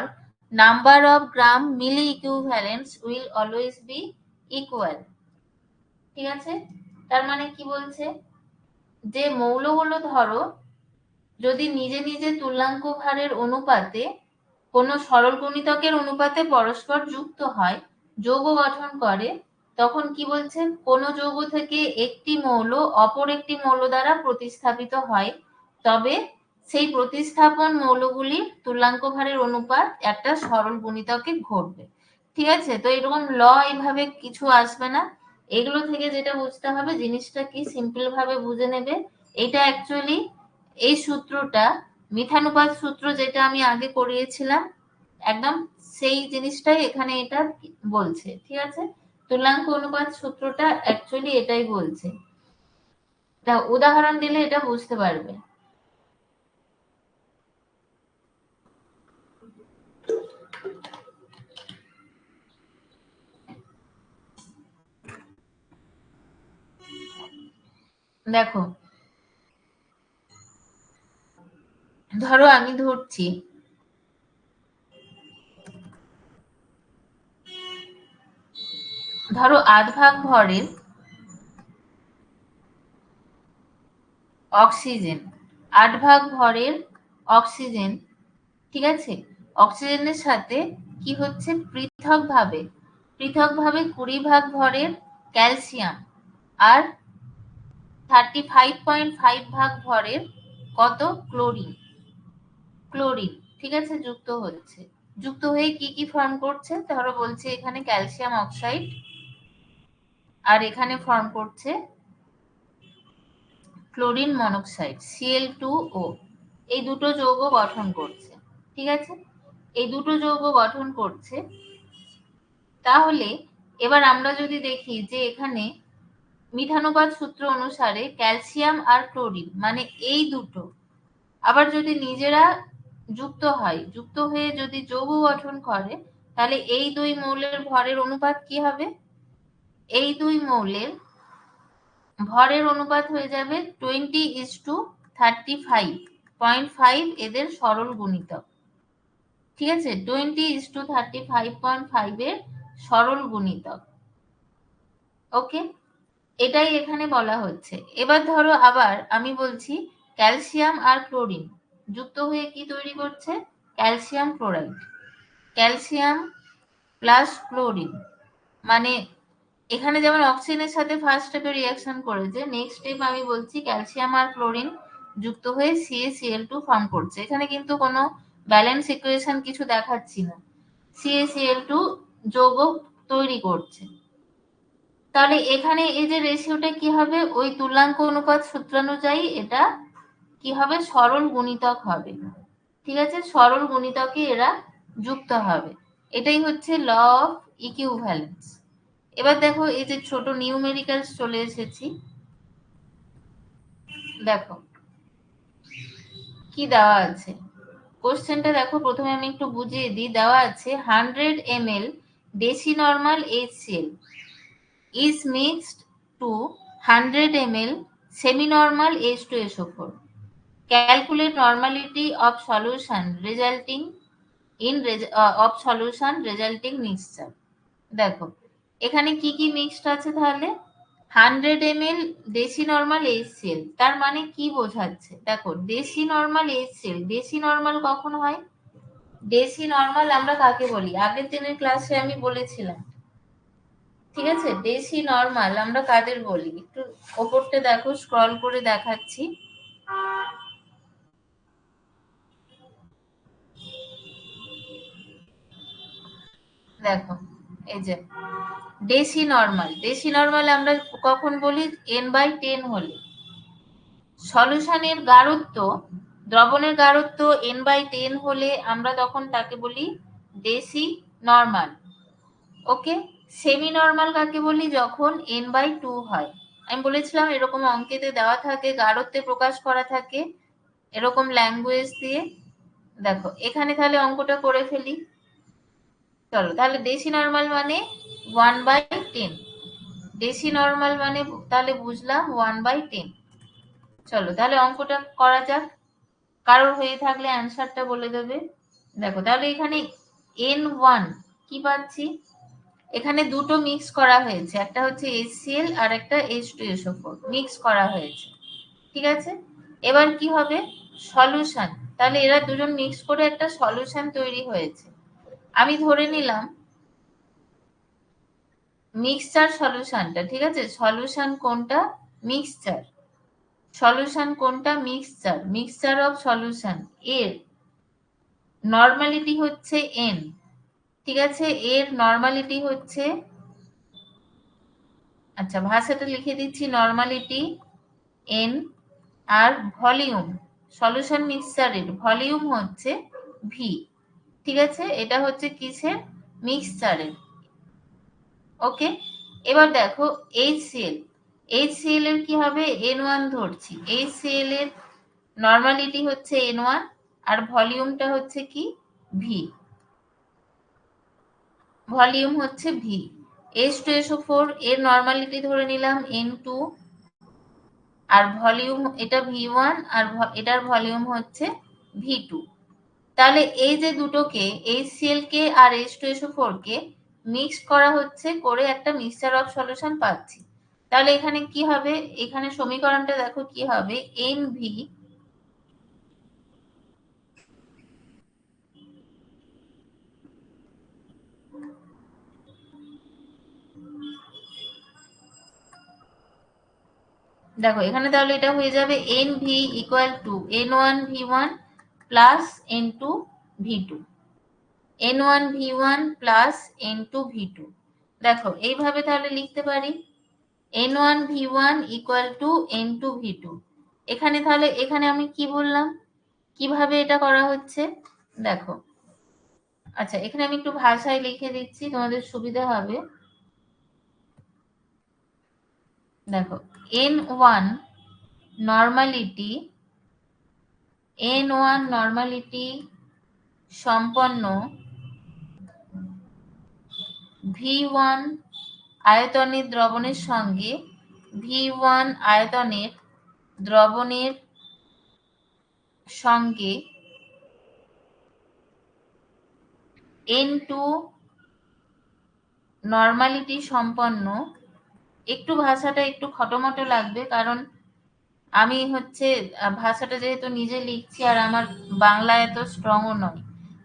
number of gram milli equivalents will always be equal। ঠিক আছে, তার মানে কি বলছে, যে মৌলগুলো ধরো যদি নিজে নিজে তুল্যাঙ্ক ভারের অনুপাতে কোনো সরল গুণিতকের অনুপাতে পরস্পর যুক্ত হয়, যৌগ গঠন করে, তখন কি বলছে, কোন যৌগ থেকে একটি মৌল অপর একটি মৌল দ্বারা প্রতিস্থাপিত হয়, তবে সেই প্রতিস্থাপন মৌলগুলির তুল্যাঙ্ক ভারের অনুপাত একটা সরল গুণিতকে ঘটবে। ঠিক আছে, তো এরকম ল এইভাবে কিছু আসবে না, এগুলো থেকে যেটা বুঝতে হবে জিনিসটা কি সিম্পল ভাবে বুঝে নেবে। এটা অ্যাকচুয়ালি এই সূত্রটা মিথানুপাত সূত্র যেটা আমি আগে করিয়েছিলাম, একদম সেই জিনিসটাই এখানে এটা বলছে। ঠিক আছে, তুল্যাঙ্ক অনুপাত সূত্রটা অ্যাকচুয়ালি এটাই বলছে, উদাহরণ দিলে এটা বুঝতে পারবে। দেখো ধরো আমি ধরছি ধরো 8 ভাগ ভরের অক্সিজেন, 8 ভাগ ভরের অক্সিজেন, ঠিক আছে, অক্সিজেনের সাথে কি হচ্ছে পৃথকভাবে 20 ভাগ ভরের ক্যালসিয়াম আর 35.5 ভাগ ভরের কত ক্লোরিন, ঠিক আছে, যুক্ত হচ্ছে, যুক্ত হয়ে কি কি ফর্ম করছে, ধরো বলছে এখানে ক্যালসিয়াম অক্সাইড আর এখানে ফর্ম করছে ক্লোরিন মনোক্সাইড Cl2O, এই দুটো যৌগ গঠন করছে। ঠিক আছে, এই দুটো যৌগ গঠন করছে, তাহলে এবার আমরা যদি দেখি যে এখানে মিথানুপাত সূত্র অনুসারে ক্যালসিয়াম আর ক্লোরিন মানে এই দুটো আবার যদি নিজেরা যুক্ত হয়, যুক্ত হয়ে যদি যৌগ গঠন করে, তাহলে এই দুই মৌলের ভরের অনুপাত কি হবে, এই দুই মৌলের ভরের অনুপাত হয়ে যাবে 20:35.5, এদের সরল গুণিতক। ঠিক আছে, 20:35.5 এর সরল গুণিতক। ওকে, এটাই এখানে বলা হচ্ছে। এবার ধরো আবার আমি বলছি ক্যালসিয়াম আর ক্লোরিন যুক্ত হয়ে কি তৈরি করছে, calcium chloride, calcium plus chlorine, মানে এখানে যেমন অক্সিজেনের সাথে ফার্স্ট স্টেপে রিঅ্যাকশন করেছে, নেক্সট স্টেপ আমি বলছি ক্যালসিয়াম আর ক্লোরিন যুক্ত হয়ে CaCl2 ফর্ম করছে। এখানে কিন্তু কোনো ব্যালেন্স ইকুয়েশন কিছু দেখাচ্ছি না, CaCl2 যৌগ তৈরি করছে। তাহলে এখানে এই যে রেশিওটা কি হবে, ওই তুল্যাঙ্ক অনুপাত সূত্রানুযায়ী এটা কি হবে, সরল গুণিতক হবে। ঠিক আছে, সরল গুণিতকে এরা যুক্ত হবে, এটাই হচ্ছে ল অফ ইকুইভ্যালেন্স। এবার দেখো এই যে ছোট নিউমেরিক্যালস চলে এসেছি, দেখো কি দেওয়া আছে কোশ্চেনটা, দেখো প্রথমে আমি একটু বুঝিয়ে দিই। দেওয়া আছে 100 ml deci normal HCl is mixed to 100 ml semi-normal H2SO4. Calculate normality of solution resulting in of solution resulting mixture. দেখো এখানে কি কি মিক্সড আছে তাহলে? 100 ml দেশি নরমাল HCl, তার মানে কি বোঝাচ্ছে? দেখো দেশি নরমাল HCl, দেশি নরমাল কখন হয়? দেশি নরমাল আমরা কাকে বলি? আগের দিনের ক্লাসে আমি বলেছিলাম, ঠিক আছে? দেশি নরমাল আমরা কাদের বলি? একটু ওপরটা দেখো, স্ক্রল করে দেখাচ্ছি। দেখো এই যে দেশি নরমাল, দেশি নরমাল আমরা কখন বলি? n/10 হলে। সলিউশনের গাঢ়ত্ব, দ্রবণের গাঢ়ত্ব n/10 হলে আমরা তখন তাকে বলি দেশি নরমাল। ওকে, সেমি নরমাল কাকে বলি? যখন n/2 হয়। আমি বলেছিলাম এরকম অঙ্কেতে দেওয়া থাকে, গাঢ়ত্বে প্রকাশ করা থাকে এরকম ল্যাঙ্গুয়েজ দিয়ে। দেখো এখানে তাহলে অঙ্কটা করে ফেলি। চলো তাহলে দেশি নরমাল মানে 1/10, দেশি নরমাল মানে তাহলে বুঝলাম 1/10। চলো তাহলে অঙ্কটা করা যাক, কারোর হয়ে থাকলে অ্যান্সারটা বলে দেবে। দেখো তাহলে এখানে N1 কি পাচ্ছি? এখানে দুটো মিক্স করা হয়েছে, একটা হচ্ছে HCl আর একটা H2SO4 মিক্স করা হয়েছে, ঠিক আছে? এবার কি হবে? সলিউশন। তাহলে এরা দুজন মিক্স করে একটা সলিউশন তৈরি হয়েছে। আমি ধরে নিলাম মিক্সচার সলিউশনটা, ঠিক আছে? সলিউশন কোনটা? মিক্সচার। সলিউশন কোনটা? মিক্সচার। মিক্সচার অফ সলিউশন এর নর্মালিটি হচ্ছে n, ঠিক আছে? এর নর্মালিটি হচ্ছে, আচ্ছা ভাষাটা লিখে দিচ্ছি, নর্মালিটি n, আর ভলিউম, সলিউশন মিক্সচারের ভলিউম হচ্ছে v, ঠিক আছে? এটা হচ্ছে কিসের? মিক্সচারের। ওকে, এবার দেখো HCl, HCl এর কি হবে? n1 ধরছি, HCl এর নর্মালিটি হচ্ছে n1 আর ভলিউমটা হচ্ছে কি? v, ভলিউম হচ্ছে v। H2SO4 এর নর্মালিটি ধরে নিলাম n2 আর ভলিউম এটা v1 আর এটার ভলিউম হচ্ছে v2। তাহলে এই যে দুটোকে, HCl কে আর H2SO4 কে মিক্স করা হচ্ছে, করে একটা মিক্সচার অফ সলিউশন পাচ্ছি। তাহলে এখানে কি হবে? এখানে সমীকরণটা দেখো কি হবে? NV, দেখো এখানে তাহলে এটা হয়ে যাবে NV equal to N1V1 plus N2V2, N1V1 plus N2V2। দেখো এইভাবে তাহলে লিখতে পারি N1V1 ইকুয়াল টু N2V2। এখানে তাহলে এখানে আমি কি বললাম, কিভাবে এটা করা হচ্ছে? দেখো, আচ্ছা এখানে আমি একটু ভাষায় লিখে দিচ্ছি, তোমাদের সুবিধা হবে। দেখো N1 নর্মালিটি, N1 নর্মালিটি সম্পন্ন V1 আয়তনের দ্রবণের সঙ্গে, V1 আয়তনের দ্রবণের সঙ্গে N2 নর্মালিটি সম্পন্ন, একটু ভাষাটা একটু খটোমটো লাগবে কারণ আমি হচ্ছে ভাষাটা যেহেতু নিজে লিখছি আর আমার বাংলা এত স্ট্রংও নয়।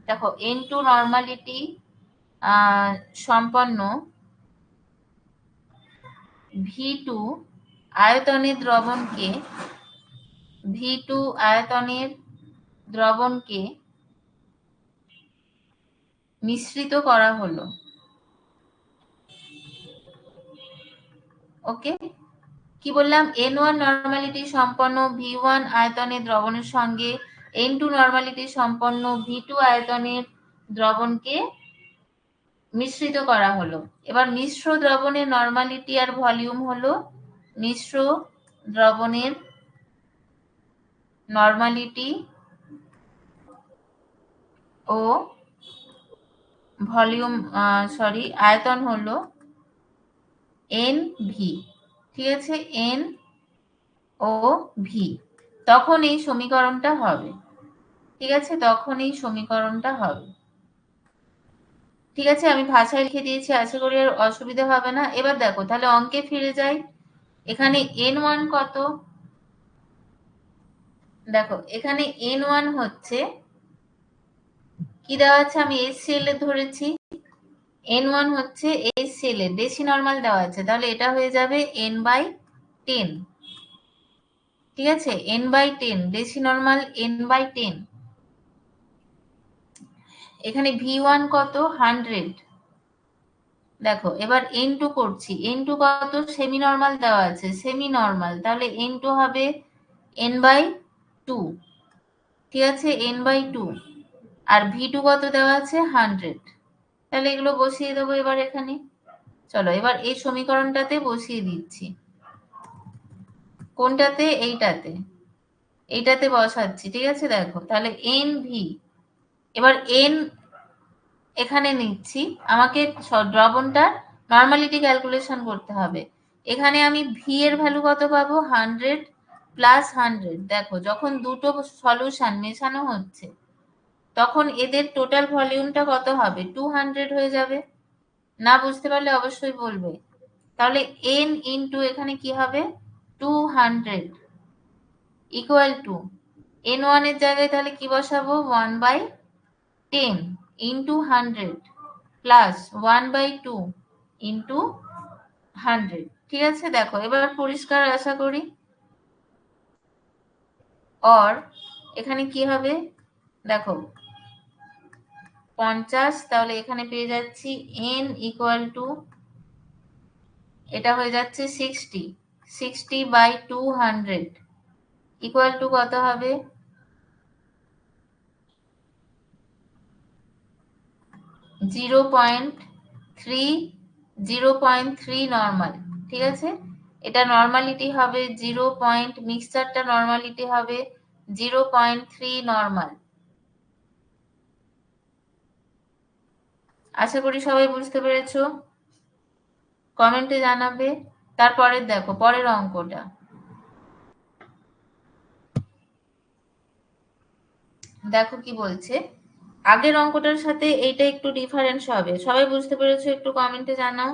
দেখো N2 নর্মালিটি সম্পন্ন V2 আয়তনের দ্রবণকে, V2 আয়তনের দ্রবণকে মিশ্রিত করা হলো। ওকে, কি বললাম? N1 নর্মালিটি সম্পন্ন V1 আয়তনের দ্রবণের সঙ্গে N2 নর্মালিটি সম্পন্ন V2 আয়তনের দ্রবণকে মিশ্রিত করা হলো। এবার মিশ্র দ্রবণের নর্মালিটি আর ভলিউম হলো, মিশ্র দ্রবণের নর্মালিটি ও ভলিউম, আয়তন হলো NV, ঠিক আছে? N ও V, তখন এই সমীকরণটা হবে, ঠিক আছে? তখন এই সমীকরণটা হবে। ঠিক আছে, আমি ভাষায় লিখে দিয়েছি, আশা করি আর অসুবিধা হবে না। এবার দেখো তাহলে অঙ্কে ফিরে যাই। এখানে n1 কত? দেখো এখানে n1 হচ্ছে কি দেওয়া আছে, আমি HCl এ ধরেছি। n1 হচ্ছে HCl এর ডেসি নরমাল দেওয়া আছে, তাহলে এটা হয়ে যাবে n/10। ঠিক আছে, n/10 ডেসি নরমাল n/10। এখানে V1 কত? 100। দেখো এবার n2 করছি, n2 কত? সেমি নরমাল দেওয়া আছে, সেমি নরমাল, তাহলে n2 হবে n/2। ঠিক আছে, n/2। আর V2 কত দেওয়া আছে? 100। তাহলে এগুলো বসিয়ে দেবো এবার এখানে। চলো এবার এই সমীকরণটাতে বসিয়ে দিচ্ছি। কোনটাতে? এইটাতে বসাচ্ছি। ঠিক আছে, দেখো তাহলে NV। এবার n এখানে নিচ্ছি, আমাকে দ্রবণটার নর্মালিটি ক্যালকুলেশন করতে হবে। এখানে আমি ভি এর ভ্যালু কত পাবো? 100 প্লাস 100। দেখো যখন দুটো সলিউশন মেশানো হচ্ছে তখন এদের টোটাল ভলিউমটা কত হবে? 200 হয়ে যাবে। না বুঝতে পারলে অবশ্যই বলবে। তাহলে n ইন্টু এখানে কি হবে? 200 ইকুয়াল টু n1 এর জায়গায় তাহলে কি বসাবো? 1/10 ইন্টু 100 প্লাস 1/2 ইন্টু 100। ঠিক আছে, দেখো এবার পরিষ্কার আশা করি। অর এখানে কি হবে? দেখো 50, তাহলে এখানে পেয়ে যাচ্ছি n ইকুয়াল টু, এটা হয়ে যাচ্ছে 60। 60/200 ইকুয়াল টু কত হবে? 0.3 নর্মাল। ঠিক আছে, এটা নর্মালিটি হবে 0. মিক্সচারটা নর্মালিটি হবে 0.3 নর্মাল। আশা করি সবাই বুঝতে পেরেছো, কমেন্টে জানাবে। তারপরে দেখো পরের অঙ্কটা, দেখো কি বলছে। আগের অঙ্কটার সাথে এইটা একটু ডিফারেন্স হবে, সবাই বুঝতে পেরেছো? একটু কমেন্টে জানাও।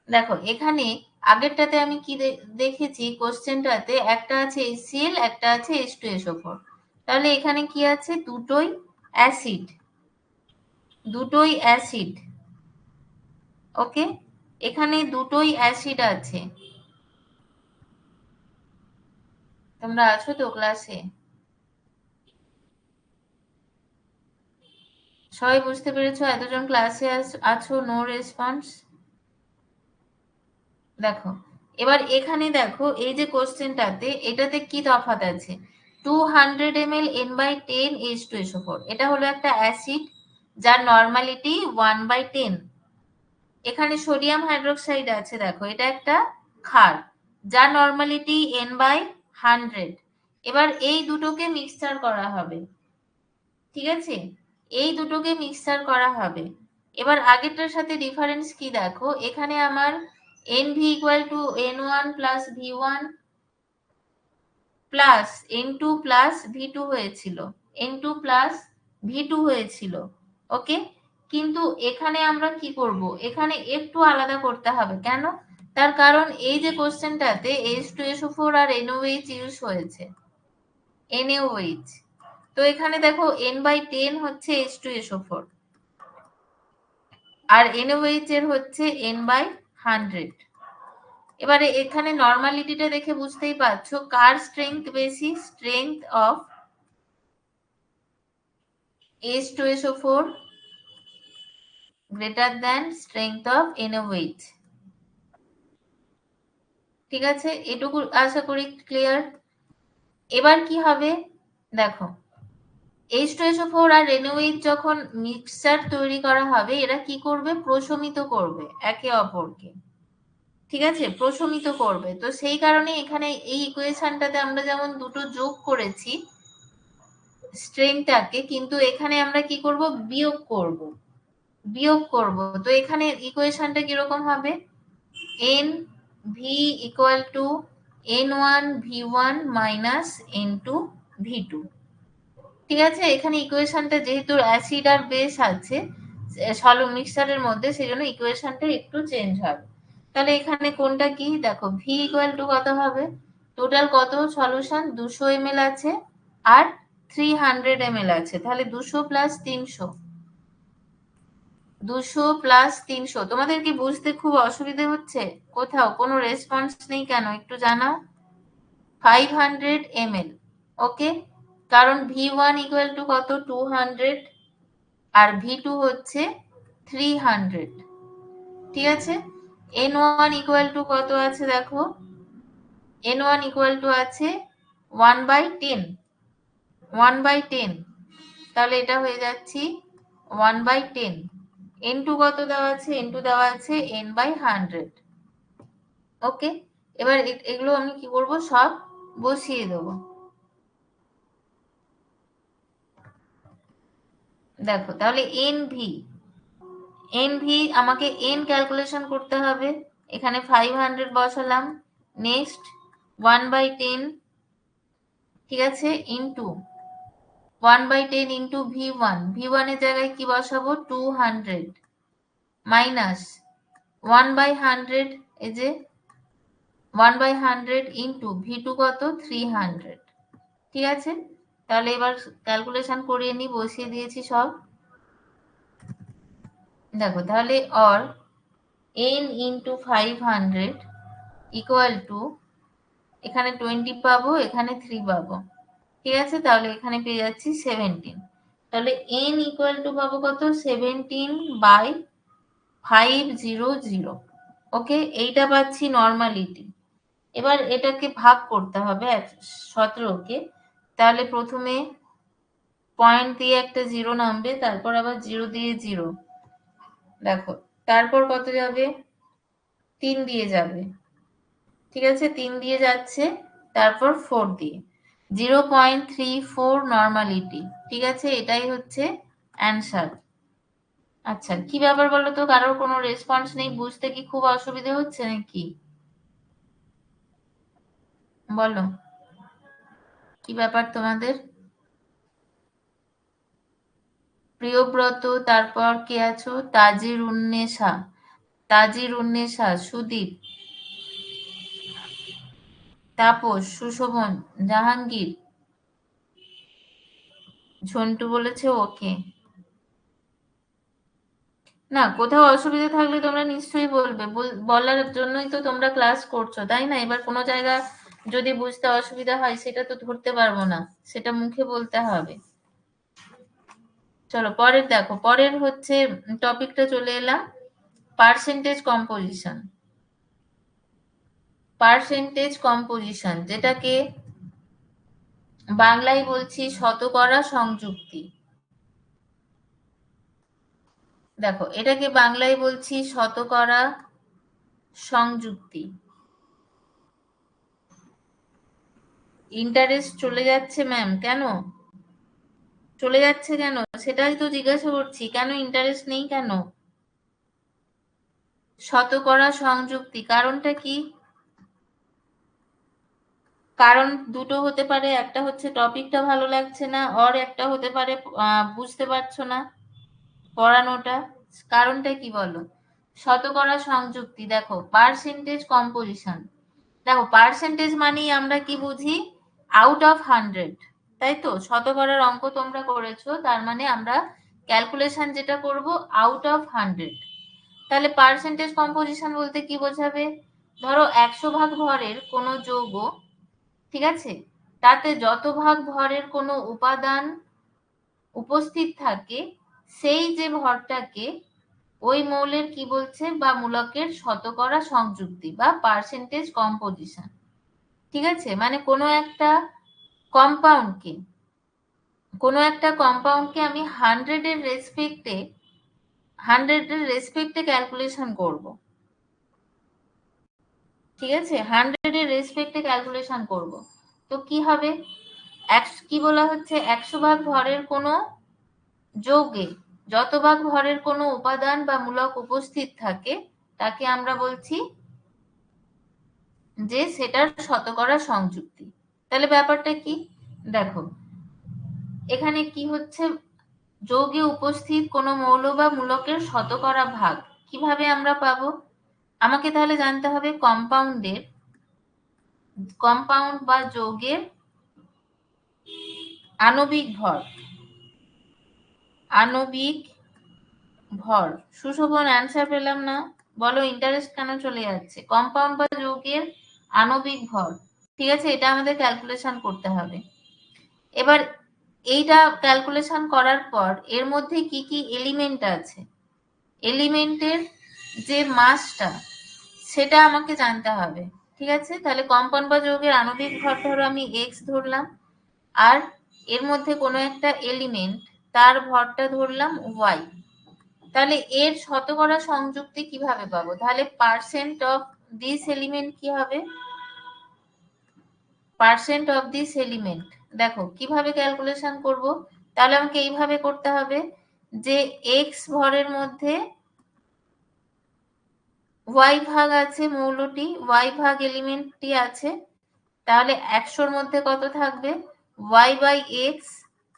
দেখো এখানে আগেরটাতে আমি কি দেখেছি, কোশ্চেনটাতে একটা আছে HCl, একটা আছে H2SO4। তাহলে এখানে কি আছে? দুটোই অ্যাসিড, দুটোই অ্যাসিড। ওকে, এখানে দুটোই অ্যাসিড আছে। তোমরা আছো তো ক্লাসে? সবাই বুঝতে পেরেছো? এতজন ক্লাসে আছো, নো রেসপন্স। দেখো এবার এখানে দেখো এই যে কোশ্চেনটাতে, এটাতে কি তফাৎ আছে? 200 ml n/10 H2SO4, এটা হলো একটা অ্যাসিড যার নর্মালিটি 1/10। এখানে সোডিয়াম হাইড্রোক্সাইড আছে, দেখো এটা একটা ক্ষার যার নর্মালিটি n/100। এবার এই দুটোকে মিক্সচার করা হবে। ঠিক আছে, এই দুটোকে মিক্সচার করা হবে। এবার আগেরটার সাথে ডিফারেন্স কি দেখো, এখানে আমার NV equal to n1 plus V1 plus n2 plus V2 হয়েছিল, n2 প্লাস V2 হয়েছিল। ওকে, কিন্তু এখানে আমরা কি করব? এখানে একটু আলাদা করতে হবে। কেন? তার কারণ এই যে কোশ্চেনটাতে H2SO4 আর NOH ইউজ হয়েছে, NaOH। তো এখানে দেখো n/10 হচ্ছে H2SO4 আর NaOH এর হচ্ছে n/100। এবারে এখানে নর্মালিটিটা দেখে বুঝতেই পারছো কার স্ট্রেংথ বেশি, strength of H2SO4 greater than strength of NaOH। ঠিক আছে, এটুকু আশা করি ক্লিয়ার। এবার কি হবে দেখো, H2SO4 আর NaOH যখন মিক্সচার তৈরি করা হবে, এরা কি করবে? প্রশমিত করবে একে অপরকে। ঠিক আছে, প্রশমিত করবে। তো সেই কারণে এখানে এই ইকুয়েশনটাতে আমরা যেমন দুটো যোগ করেছি স্ট্রেংথটাকে, কিন্তু এখানে আমরা কি করব? বিয়োগ করব, বিয়োগ করব। তো এখানে ইকুয়েশনটা কিরকম হবে? n v equal to n1 v1 minus n2 v2। ঠিক আছে, এখানে ইকুয়েশনটা যেহেতু অ্যাসিড আর বেস আছে, সলিড মিক্সচারের মধ্যে, সেই জন্য ইকুয়েশনটা একটু চেঞ্জ হবে। তাহলে এখানে কোনটা কি দেখো, ভি ইকুয়াল টু কত হবে, টোটাল কত সলিউশন 200 ml আছে আর 300 ml আছে, তাহলে 200 প্লাস 300, 200 প্লাস 300। তোমাদের কি বুঝতে খুব অসুবিধে হচ্ছে? কোথাও কোনো রেসপন্স নেই কেন একটু জানাও। 500 ml, ওকে, কারণ V1 ইকুয়াল টু কত 200 আর V2 হচ্ছে 300, ঠিক আছে। N1 ইকুয়াল টু কত আছে দেখো, N1 ইকুয়াল টু আছে 1/10, 1/10, তাহলে এটা হয়ে যাচ্ছি 1/10। N2 কত দেওয়া আছে, N2 দেওয়া আছে N/100, ওকে। এবার এগুলো আমি কি করব, সব বসিয়ে দেবো। দেখো তাহলে NV আমাকে N ক্যালকুলেশন করতে হবে, এখানে 500 বসালাম, নেক্সট 1/10, ঠিক আছে, ইন্টু 1/10 ইন্টু V1 এর জায়গায় কি বসাবো 200, মাইনাস 1/100, এই যে 1/100 ইন্টু V2 কত 300, ঠিক আছে। তাহলে এবার ক্যালকুলেশন করিয়ে নি, বসিয়ে দিয়েছি সব। দেখো তাহলে or N into 500 equal to, এখানে 20 পাবো, এখানে 3 পাবো, ঠিক আছে। তাহলে এখানে পেয়ে যাচ্ছি 17, তাহলে N ইকুয়াল টু পাবো কত 17/500, ওকে। এইটা পাচ্ছি নর্মালিটি। এবার এটাকে ভাগ করতে হবে 17কে, তাহলে প্রথমে পয়েন্ট দিয়ে একটা জিরো নামবে, তারপর আবার জিরো দিয়ে জিরো, দেখো তারপর কত যাবে 3 দিয়ে যাবে, ঠিক আছে, 3 দিয়ে যাচ্ছে, তারপর 4 দিয়ে 0.34 নর্মালিটি, ঠিক আছে। এটাই হচ্ছে অ্যান্সার। আচ্ছা কি ব্যাপার বলো তো, কারোর কোনো রেসপন্স নেই, বুঝতে কি খুব অসুবিধা হচ্ছে নাকি বলো, কি ব্যাপার তোমাদের? প্রিয়ব্রত, তারপর কে আছো, তাজির উন্নেশা, সুদীপ, তাপস, সুশোভন, জাহাঙ্গীর, ঝন্টু বলেছে ওকে। না, কোথাও অসুবিধা থাকলে তোমরা নিশ্চয়ই বলবে, বলার জন্যই তো তোমরা ক্লাস করছো, তাই না? এবার কোনো জায়গা যদি বুঝতে অসুবিধা হয় সেটা তো ধরতে পারবো না, সেটা মুখে বলতে হবে। চলো পরের দেখো, পরের হচ্ছে টপিকটা চলে এলাম, পার্সেন্টেজ কম্পোজিশন। পার্সেন্টেজ কম্পোজিশন, যেটাকে বাংলায় বলছি শতকরা সংযুক্তি। দেখো এটাকে বাংলায় বলছি শতকরা সংযুক্তি। ইন্টারেস্ট চলে যাচ্ছে ম্যাম, কেন চলে যাচ্ছে কেন সেটাই তো জিজ্ঞাসা করছি, কেন ইন্টারেস্ট নেই কেন? শতকরা সংযুক্তি, কারণটা কি? কারণ দুটো হতে পারে, একটা হচ্ছে টপিকটা ভালো লাগছে না, আর একটা হতে পারে বুঝতে পারছো না পড়ানোটা। কারণটা কি বলো? শতকরা সংযুক্তি, দেখো পার্সেন্টেজ কম্পোজিশন, দেখো পার্সেন্টেজ মানেই আমরা কি বুঝি, আউট অফ 100, তাই তো? শতকরার অঙ্ক তোমরা করেছো, তার মানে আমরা ক্যালকুলেশন যেটা করব আউট অফ 100। তাহলে পার্সেন্টেজ কম্পোজিশন বলতে কি বোঝাবে, ধরো 100 ভাগ ভরের কোনো যৌগ, ঠিক আছে, তাতে যত ভাগ ভরের কোনো উপাদান উপস্থিত থাকে, সেই যে ভরটাকে ওই মৌলের কি বলছে, বা মূলকের শতকরা সংযুক্তি বা পার্সেন্টেজ কম্পোজিশন, ঠিক আছে। মানে কম্পাউন্ডকে কোনো একটা কম্পাউন্ডকে আমি 100 এর রেসপেক্টে ক্যালকুলেশন করব, ঠিক আছে, 100 এর রেসপেক্টে ক্যালকুলেশন করব। তো কি হবে, কি বলা হচ্ছে, 100 ভাগ ভরের কোনো যৌগে যত ভাগ ভরের কোনো উপাদান বা মূলক উপস্থিত থাকে, তাকে আমরা বলছি যে সেটার শতকরা সংযুক্তি। তাহলে ব্যাপারটা কি, দেখো এখানে কি হচ্ছে, যৌগে উপস্থিত কোনো মৌল বা মূলকের শতকরা ভাগ কিভাবে আমরা পাবো? আমাকে তাহলে জানতে হবে কম্পাউন্ড বা যৌগের আণবিক ভর। আণবিক ভর। সুশোভন অ্যান্সার পেলাম না, বলো ইন্টারেস্ট কেন চলে যাচ্ছে? কম্পাউন্ড বা যৌগের আণবিক ভর, ঠিক আছে, এটা আমাদের ক্যালকুলেশন করতে হবে। এবার এইটা ক্যালকুলেশন করার পর এর মধ্যে কি কি এলিমেন্ট আছে, এলিমেন্টের যে মাসটা সেটা আমাকে জানতে হবে, ঠিক আছে। তাহলে কম্পাউন্ড বা যৌগের আণবিক ভর ধরো আমি এক্স ধরলাম, আর এর মধ্যে কোনো একটা এলিমেন্ট তার ভরটা ধরলাম ওয়াই। তাহলে এর শতকরা সংযুক্তি কিভাবে পাবো? তাহলে পার্সেন্ট অফ দিস এলিমেন্ট কি হবে? পার্সেন্ট অফ দিস এলিমেন্ট, দেখো কিভাবে ক্যালকুলেশন করব। তাহলে আমাকে এইভাবে করতে হবে যে এক্স ভরের মধ্যে ওয়াই ভাগ আছে, মৌলটি ওয়াই ভাগ এলিমেন্টটি আছে, তাহলে 100-র মধ্যে কত থাকবে? Y by X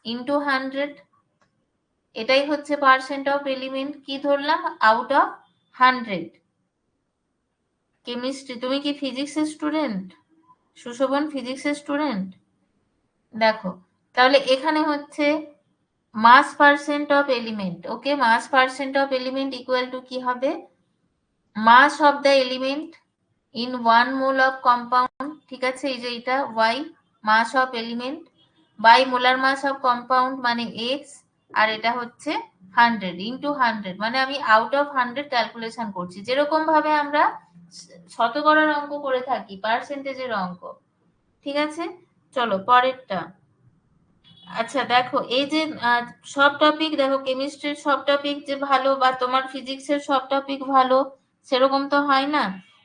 into 100। এটাই হচ্ছে পার্সেন্ট অফ এলিমেন্ট, কি ধরলাম? Out of 100। কেমিস্ট্রি, তুমি কি ফিজিক্সের স্টুডেন্ট? সুশোভন ফিজিক্সের স্টুডেন্ট? দেখো তাহলে এখানে হচ্ছে mass percent of element, okay, mass percent of element equal to কি হবে? Mass of the element in 1 mole of compound, ঠিক আছে, এই যে এটা Y, mass of element by molar mass of compound মানে এক্স, আর এটা হচ্ছে 100 ইন্টু 100, মানে আমি আউট অফ 100 ক্যালকুলেশন করছি, যেরকম ভাবে আমরা শতকরার অঙ্ক করে থাকি, পার্সেন্টেজের অঙ্ক, ঠিক আছে। চলো পরেরটা। আচ্ছা দেখো এই যে সব টপিক, দেখো কেমিস্ট্রির সব টপিক যে ভালো বা তোমার ফিজিক্সের সব টপিক ভালো সেরকম তো হয় না,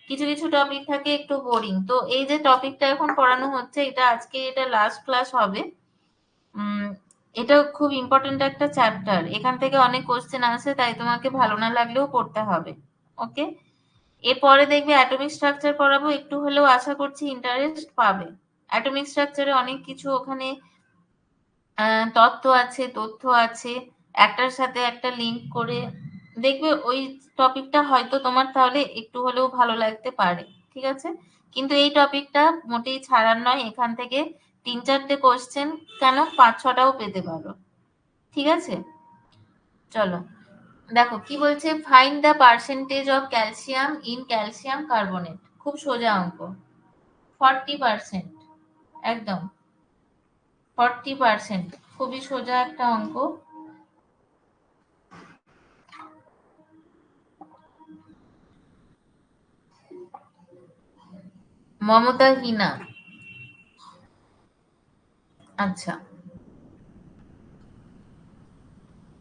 কিছু কিছু টপিক থাকে একটু বোরিং। তো এই যে টপিকটা এখন পড়ানো হচ্ছে, এটা আজকে এটা লাস্ট ক্লাস হবে। এটা খুব ইম্পর্টেন্ট একটা চ্যাপ্টার, এখান থেকে অনেক কোশ্চেন আসে, তাই তোমাকে ভালো না লাগলেও পড়তে হবে, ওকে। এরপরে দেখবে অ্যাটমিক স্ট্রাকচার পড়াবো, একটু হলেও আশা করছি ইন্টারেস্ট পাবে। অ্যাটমিক স্ট্রাকচারে অনেক কিছু ওখানে তথ্য আছে, একটার সাথে একটা লিংক করে দেখবে, ওই টপিকটা হয়তো তোমার তাহলে একটু হলেও ভালো লাগতে পারে, ঠিক আছে। কিন্তু এই টপিকটা মোটেই ছাড়ার নয়, এখান থেকে 3-4টে কোশ্চেন কেন 5-6টাও পেতে পারো, ঠিক আছে। চলো দেখো কি বলছে, find the percentage of calcium in calcium carbonate. খুব সোজা অঙ্ক, 40%, একদম 40%, খুবই সোজা একটা অঙ্ক। মমতা হিনা, আচ্ছা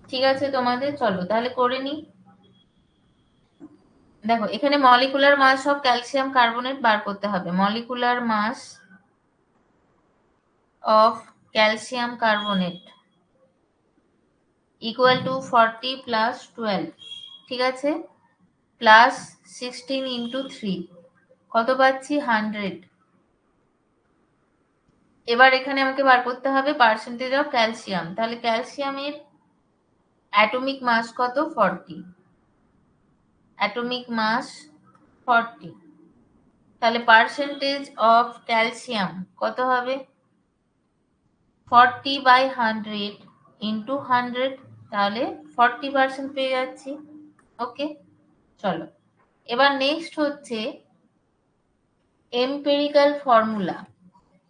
ঠিক আছে তোমাদের, চলো তাহলে করে নি। দেখো এখানে molecular mass of calcium carbonate বার করতে হবে, molecular mass of calcium carbonate equal to 40 plus 12, ঠিক আছে, প্লাস 16 ইন্টু 3, কত পাচ্ছি? 100। এবার এখানে আমাকে বার করতে হবে পার্সেন্টেজ অফ ক্যালসিয়াম, তাহলে ক্যালসিয়ামের অ্যাটমিক মাস কত? 40, অ্যাটমিক মাস 40, তাহলে পার্সেন্টেজ অফ ক্যালসিয়াম কত হবে? 40/100 ইন্টু 100, তাহলে 40% পেয়ে যাচ্ছি, ওকে। চলো এবার নেক্সট হচ্ছে এম্পেরিক্যাল ফর্মুলা,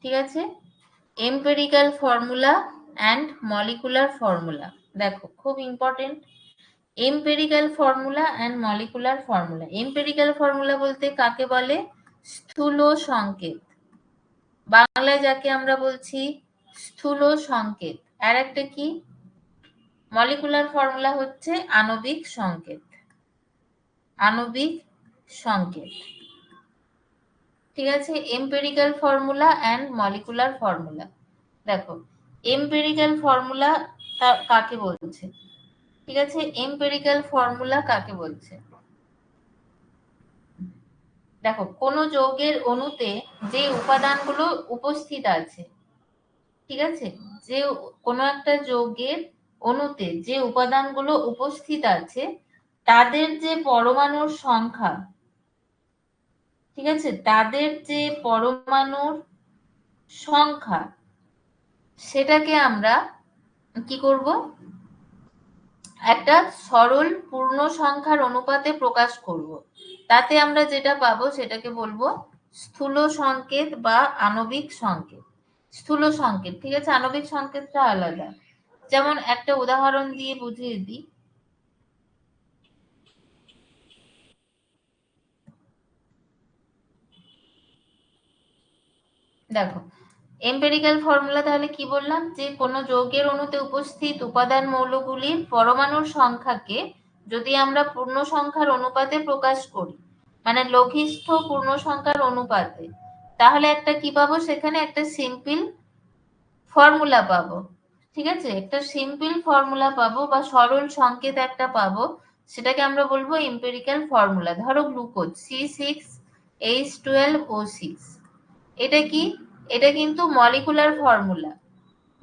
ঠিক আছে, empirical formula and molecular formula. দেখো খুব important, empirical formula and molecular formula. Empirical formula বলতে কাকে বলে? স্থূল সংকেত, বাংলায় যাকে আমরা বলছি স্থূল সংকেত। আর একটা কি? মলিকুলার ফর্মুলা হচ্ছে আণবিক সংকেত, আণবিক সংকেত, ঠিক আছে। Empirical formula and molecular formula. দেখো এম্পেরিক্যাল ফর্মুলা কাকে বলছে, ঠিক আছে, এম্পেরিক্যাল ফর্মুলা কাকে বলছে? দেখো কোন যৌগের অণুতে যে উপাদানগুলো উপস্থিত আছে, ঠিক আছে, যে কোনো একটা যৌগের অণুতে যে উপাদানগুলো উপস্থিত আছে তাদের যে পরমাণুর সংখ্যা, ঠিক আছে, তাদের যে পরমাণুর সংখ্যা সেটাকে আমরা কি করব, একটা সরল পূর্ণ সংখ্যার অনুপাতে প্রকাশ করব। তাতে আমরা যেটা পাবো সেটাকে বলবো স্থূল সংকেত বা আণবিক সংকেত। স্থূল সংকেত, ঠিক আছে, আণবিক সংকেতটা আলাদা। যেমন একটা উদাহরণ দিয়ে বুঝিয়ে দিই। দেখো, এম্পিরিক্যাল ফর্মুলা তাহলে কি বললাম, যে কোনো যৌগের অণুতে উপস্থিত উপাদান মৌলগুলির পরমাণুর সংখ্যাকে যদি আমরা পূর্ণ সংখ্যার অনুপাতে প্রকাশ করি, মানে লঘিষ্ঠ পূর্ণ সংখ্যার অনুপাতে, তাহলে একটা কি পাবো, সেখানে একটা সিম্পল ফর্মুলা পাবো। ঠিক আছে, একটা সিম্পল ফর্মুলা পাবো বা সরল সংকেত একটা পাবো, সেটাকে আমরা বলবো এম্পিরিক্যাল ফর্মুলা। ধরো গ্লুকোজ C6H12O6, এটা কি, এটা কিন্তু মলিকুলার ফর্মুলা।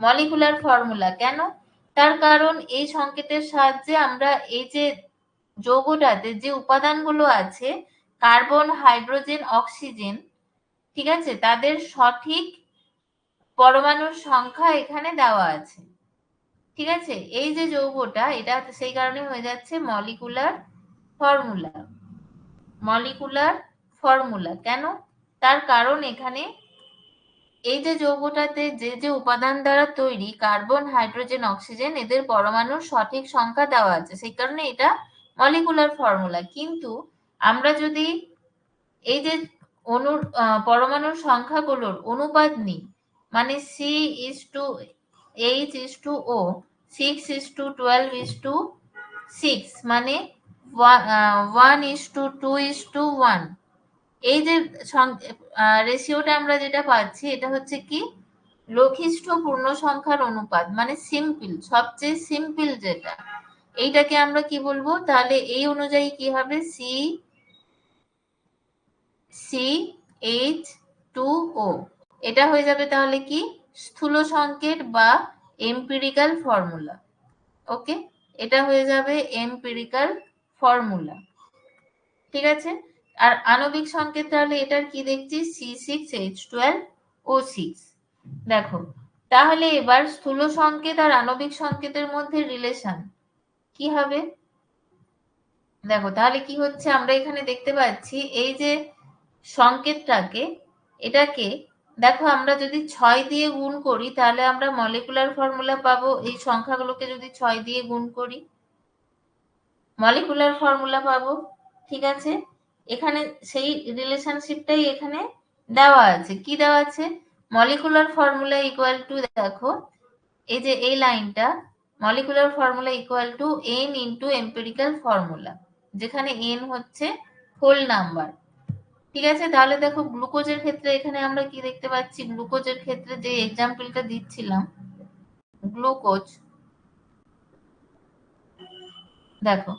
মলিকুলার ফর্মুলা কেন, তার কারণ এই সংকেতের সাহায্যে আমরা এই যে যৌগটাতে যে উপাদানগুলো আছে, কার্বন, হাইড্রোজেন, অক্সিজেন, ঠিক আছে, তাদের সঠিক পরমাণুর সংখ্যা এখানে দেওয়া আছে। ঠিক আছে, এই যে যৌগটা, এটা সেই কারণে হয়ে যাচ্ছে মলিকুলার ফর্মুলা। মলিকুলার ফর্মুলা কেন, তার কারণ এখানে এই যে যৌগটাতে যে যে উপাদান দ্বারা তৈরি, কার্বন, হাইড্রোজেন, অক্সিজেন, এদের পরমাণুর সঠিক সংখ্যা দেওয়া আছে, সেই কারণে এটা মলিকুলার ফর্মুলা। কিন্তু আমরা যদি এই যে অণুর পরমাণুর সংখ্যাগুলোর অনুপাত নিই, মানে C:H:O, 6:12:6, মানে 1:2:1, এই যে রেশিওটা আমরা যেটা পাচ্ছি, এটা হচ্ছে কি লঘিষ্ঠ পূর্ণ সংখ্যার অনুপাত, মানে সিম্পল, সবচেয়ে সিম্পল যেটা, এইটাকে আমরা কি বলবো, তাহলে এই অনুযায়ী কি হবে, CH2O, এটা হয়ে যাবে তাহলে কি স্থূল সংকেত বা এম্পিরিক্যাল ফর্মুলা। ওকে, এটা হয়ে যাবে এম্পিরিক্যাল ফর্মুলা। ঠিক আছে, আর আণবিক সংকেত তাহলে এটার কি দেখছি, C6H12O6। দেখো, তাহলে এবার স্থূল সংকেত আর আণবিক সংকেতের মধ্যে রিলেশন কি হবে। দেখো তাহলে কি হচ্ছে, আমরা এখানে দেখতে পাচ্ছি এই যে সংকেতটাকে, এটাকে দেখো, আমরা যদি 6 দিয়ে গুণ করি তাহলে আমরা মলিকুলার ফর্মুলা পাবো। এই সংখ্যাগুলোকে যদি 6 দিয়ে গুণ করি, মলিকুলার ফর্মুলা পাবো। ঠিক আছে, এখানে সেই রিলেশনশিপটাই এখানে দেওয়া আছে। কি দেওয়া আছে, মলিকুলার ফর্মুলা ইকুয়াল টু, দেখো এই যে এই লাইনটা, molecular formula equal to n into empirical formula, যেখানে n হচ্ছে হোল নাম্বার। ঠিক আছে, তাহলে দেখো গ্লুকোজের ক্ষেত্রে এখানে আমরা কি দেখতে পাচ্ছি, গ্লুকোজের ক্ষেত্রে যে এক্সাম্পলটা দিচ্ছিলাম, গ্লুকোজ, দেখো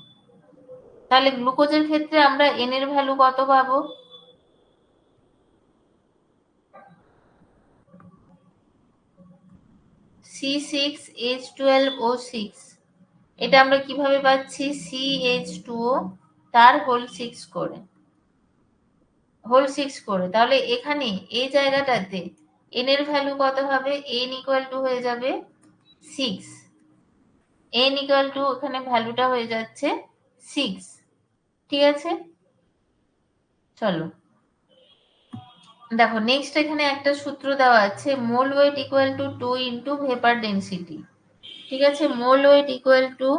তাহলে গ্লুকোজের ক্ষেত্রে আমরা n এর ভ্যালু কত পাবো, C6H12O6, এটা আমরা কিভাবে পাচ্ছি, CH2O তার হোল 6 করে, তাহলে এখানে এই জায়গাটাতে n এর ভ্যালু কত হবে, n ইকুয়াল টু হয়ে যাবে 6, n ইকুয়াল টু এখানে ভ্যালুটা হয়ে যাচ্ছে 6। ঠিক আছে, চলো দেখো নেক্সট এখানে একটা সূত্র দেওয়া আছে, mole weight equal to 2 into vapour density. ঠিক আছে, mole weight equal to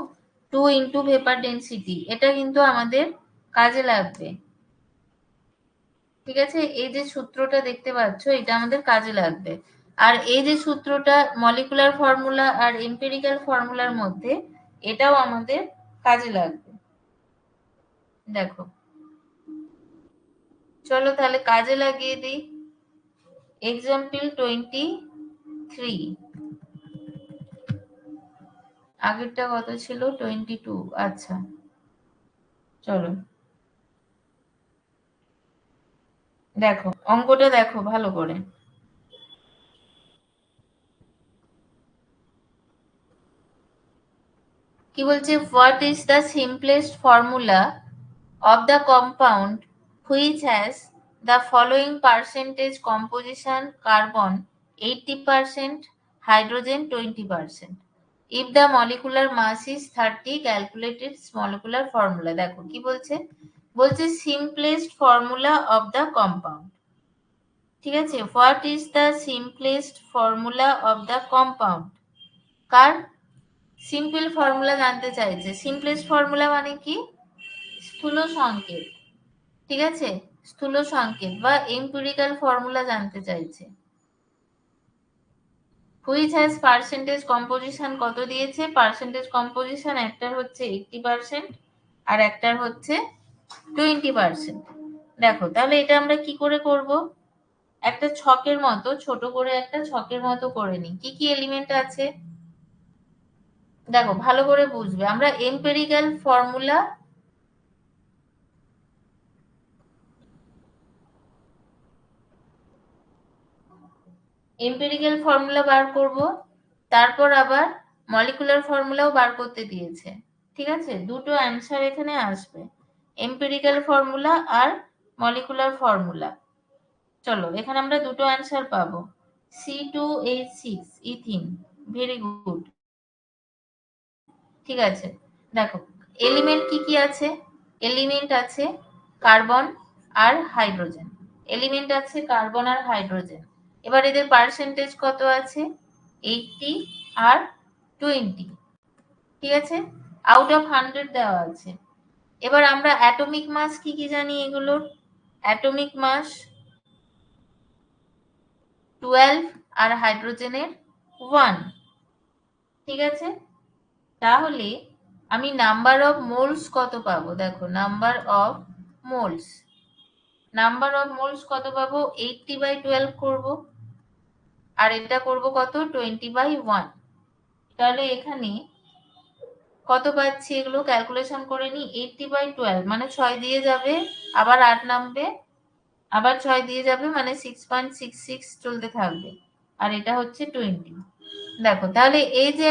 2 into vapour density, এটা কিন্তু আমাদের কাজে লাগবে। ঠিক আছে, এই যে সূত্রটা দেখতে পাচ্ছ, এটা আমাদের কাজে লাগবে। আর এই যে সূত্রটা মলিকুলার ফর্মুলা আর এম্পিরিক্যাল ফর্মুলার মধ্যে, এটাও আমাদের কাজে লাগবে। দেখো চলো তাহলে কাজে লাগিয়ে দিই। এক্সাম্পল 23, আগেরটা কত ছিল, 22। আচ্ছা, চলো দেখো অঙ্কটা দেখো ভালো করে। কি বলছে, what is the simplest formula of the compound which has the following percentage composition: carbon 80%, hydrogen 20%. If the molecular mass is 30, calculate its molecular formula. দেখো কি বলছে, বলছে simplest formula of the compound. ঠিক আছে, what is the simplest formula of the compound? Car simple formula জানতে চাইছে। সিম্পলেস্ট ফর্মুলা মানে কি, স্থূল সংকেত। ঠিক আছে, স্থূল সংকেত বা এম্পিরিক্যাল ফর্মুলা জানতে চাইছে। হুইচ হ্যাজ পার্সেন্টেজ কম্পোজিশন কত দিয়েছে, পার্সেন্টেজ কম্পোজিশন একটার হচ্ছে 80% আর একটার হচ্ছে 20%। দেখো তাহলে এটা আমরা কি করে করব, একটা ছকের মতো, ছোট করে একটা ছকের মতো করে নিই। কি কি এলিমেন্ট আছে দেখো, ভালো করে বুঝবে। আমরা এম্পিরিক্যাল ফর্মুলা এম্পিরিক্যাল ফর্মুলা বার করব, তারপর আবার মলিকুলার ফর্মুলাও বার করতে দিয়েছে। ঠিক আছে, দুটো অ্যান্সার এখানে আসবে, এম্পিরিক্যাল ফর্মুলা আর মলিকুলার ফর্মুলা। চলো এখানে আমরা দুটো অ্যান্সার পাবো। C2H6 ethene, very good. ঠিক আছে, দেখো এলিমেন্ট কি কি আছে, এলিমেন্ট আছে কার্বন আর হাইড্রোজেন, এলিমেন্ট আছে কার্বন আর হাইড্রোজেন। এবার এদের পার্সেন্টেজ কত আছে, 80 আর 20। ঠিক আছে, আউট অফ 100 দেওয়া আছে। এবার আমরা অ্যাটমিক মাস কি কি জানি এগুলোর, অ্যাটমিক মাস 12 আর হাইড্রোজেনের 1। ঠিক আছে, তাহলে আমি নাম্বার অফ মোলস কত পাবো, দেখো number of moles, number of moles কত পাবো, 80/12 করব, আর এটা করব কত, 20/1। তাহলে এখানে কত পাচ্ছি, এগুলো ক্যালকুলেশন করে নি। 80/12 মানে 6 দিয়ে যাবে, আবার 8 নামবে, আবার 6 দিয়ে যাবে, মানে 6.66 চলতে থাকবে, আর এটা হচ্ছে 20। দেখো তাহলে এই যে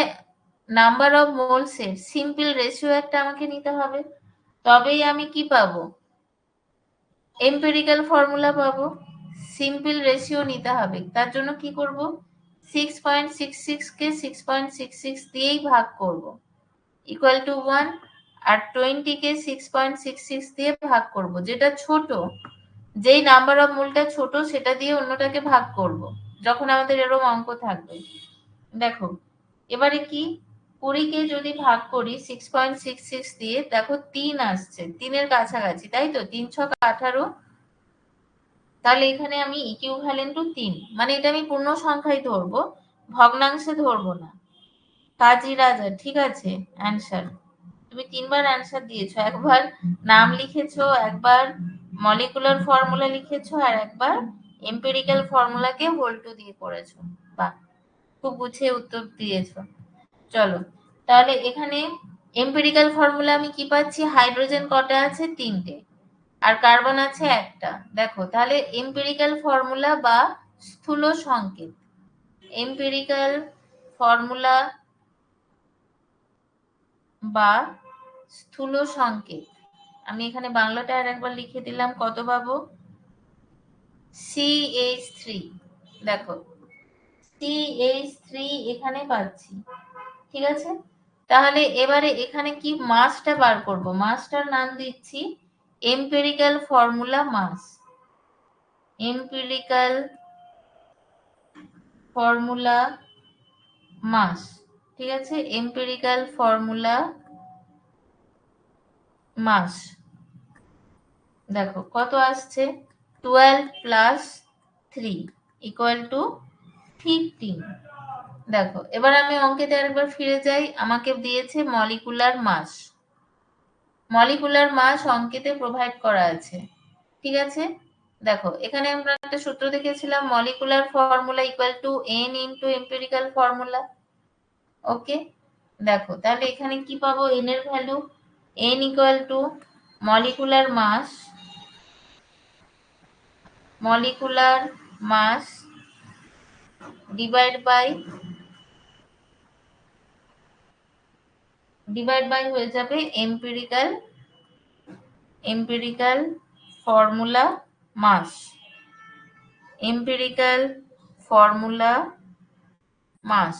নাম্বার অফ মোলস এর সিম্পল রেশিও একটা আমাকে নিতে হবে, তবেই আমি কি পাবো, এম্পিরিক্যাল ফর্মুলা পাবো। সিম্পল রেশিও নিতে হবে, তার জন্য কি করব, 6.66 কে 6.66 দিয়েই ভাগ করব, ইকুয়াল টু 1, আর 20 কে 6.66 দিয়ে ভাগ করব, যেটা ছোট, যেই নাম্বার অফ মোলটা ছোট সেটা দিয়ে অন্যটাকে ভাগ করব, যখন আমাদের এরকম অঙ্ক থাকবে। দেখো এবারে কি, 20 কে যদি ভাগ করি 6.66 দিয়ে, দেখো 3 আসছে, 3-এর কাছাকাছি, তাই তো, 3 ছক 18। তাহলে এখানে আমি ইকুইভ্যালেন্ট টু 3, মানে এটা আমি পূর্ণ সংখ্যায় ধরবো, ভগ্নাংশে ধরবো না। কাজী রাজা, ঠিক আছে অ্যান্সার। তুমি 3বার অ্যান্সার দিয়েছো, একবার নাম লিখেছো, একবার মলিকুলার ফর্মুলা লিখেছো, আর একবার এম্পিরিক্যাল ফর্মুলাকে হোল টু দিয়ে করেছো। বাহ, খুব গুছিয়ে উত্তর দিয়েছো। চলো তাহলে এখানে এম্পিরিক্যাল ফর্মুলা আমি কি পাচ্ছি, হাইড্রোজেন কটা আছে, 3টে, আর কার্বন আছে একটা। দেখো তাহলে এম্পিরিক্যাল ফর্মুলা বা স্থূল সংকেত, এম্পিরিক্যাল ফর্মুলা বা স্থূল সংকেত, আমি এখানে বাংলাটা আর একবার লিখে দিলাম, কত পাবো, CH3। দেখো CH3 এখানে পাচ্ছি। ঠিক আছে, তাহলে এবারে এখানে কি মাসটা বার করব, মাসটার নাম দিচ্ছি empirical formula mass, empirical formula mass. ঠিক আছে, এম্পিরিক্যাল ফর্মুলা মাস, দেখো কত আসছে, 12 প্লাস 3 ইকুয়াল টু 15। দেখো এবার আমি অঙ্কেতে আরেকবার ফিরে যাই, আমাকে দিয়েছে মলিকুলার মাস, মলিকুলার মাস অঙ্কেতে প্রোভাইড করা আছে। ঠিক আছে, দেখো এখানে আমরা একটা সূত্র দেখেছিলাম, molecular formula equal to n into empirical formula. Okay, দেখো তাহলে এখানে কি পাবো, n এর value, n equal to molecular mass, molecular mass divide by divide by হয়ে যাবে empirical formula mass, empirical formula mass.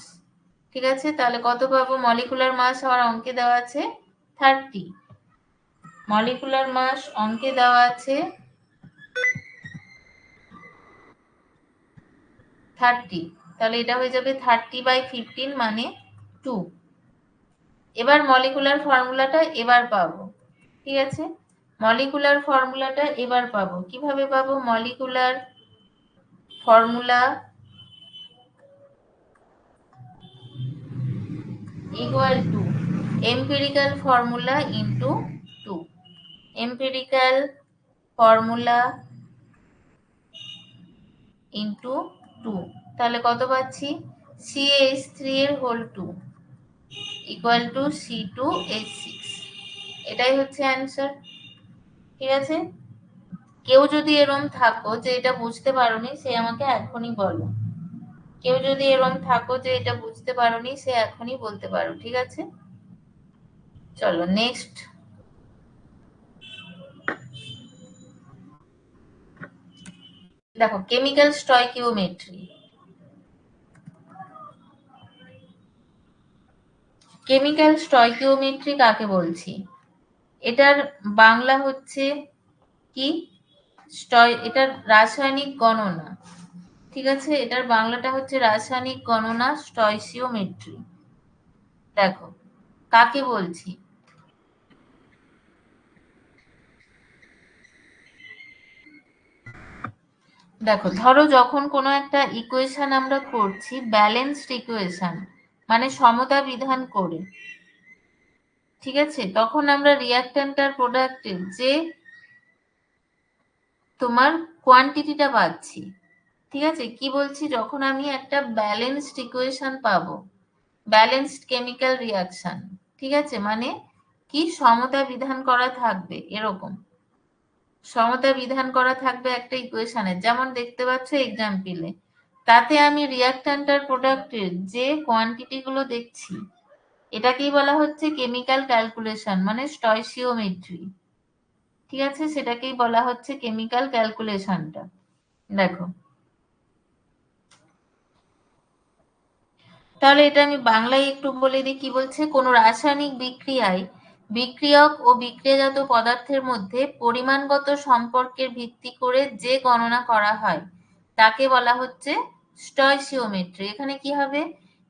ঠিক আছে, তাহলে কত পাবো? মলিকুলার মাস আমার অঙ্কে দেওয়া আছে 30, মলিকুলার মাস অঙ্কে দেওয়া আছে 30, তাহলে এটা হয়ে যাবে 30/15 মানে 2। এবার মলিকুলার ফর্মুলাটা এবার পাবো। ঠিক আছে, মলিকুলার ফর্মুলাটা এবার পাবো। কিভাবে পাবো? Molecular formula equal two empirical formula into 2, empirical formula into 2, তাহলে কত পাচ্ছি? CH3 এর হোল 2 ইকুয়াল টু C2H6, এটাই হচ্ছে অ্যান্সার। ঠিক আছে, কেউ যদি এরম থাকো যে এটা বুঝতে পারোনি, সে আমাকে এখনই বলো। কেউ যদি এরম থাকো যে এটা বুঝতে পারোনি, সে এখনই বলতে পারো। ঠিক আছে, চলো নেক্সট। দেখো কেমিক্যাল স্টয়কিওমেট্রি। কেমিক্যাল স্টয়কিওমেট্রি কাকে বলছি? এটার বাংলা হচ্ছে কি? এটার রাসায়নিক গণনা। ঠিক আছে, এটার বাংলাটা হচ্ছে রাসায়নিক গণনা, স্টয়কিওমেট্রি। দেখো কাকে বলছি? দেখো, ধরো যখন কোনো একটা ইকুয়েশন আমরা করছি, ব্যালেন্সড ইকুয়েশন মানে সমতা বিধান করে, ঠিক আছে, তখন আমরা রিঅ্যাকট্যান্ট আর প্রোডাক্টের যে তোমার কোয়ান্টিটিটা পাচ্ছি। ঠিক আছে, কি বলছি? যখন আমি একটা ব্যালেন্সড ইকুয়েশন পাবো, ব্যালেন্সড কেমিক্যাল রিঅ্যাকশন, ঠিক আছে, মানে কি সমতা বিধান করা থাকবে, এরকম সমতা বিধান করা থাকবে একটা ইকুয়েশনের, যেমন দেখতে পাচ্ছ এক্সাম্পলে। তাতে আমি রিঅ্যাকট্যান্ট আর প্রোডাক্টের যে কোয়ান্টিটি গুলো দেখছি, এটাকেই বলা হচ্ছে কেমিক্যাল ক্যালকুলেশন মানে স্টয়কিওমেট্রি। ঠিক আছে, সেটাকেই বলা হচ্ছে কেমিক্যাল ক্যালকুলেশনটা। দেখো, তাহলে এটা আমি বাংলায় একটু বলে দিই কি বলছে। কোনো রাসায়নিক বিক্রিয়ায় বিক্রিয়ক ও বিক্রিয়াজাত পদার্থের মধ্যে পরিমাণগত সম্পর্কের ভিত্তি করে যে গণনা করা হয় তাকে বলা হচ্ছে স্টয়কিওমেট্রি। এখানে কি হবে?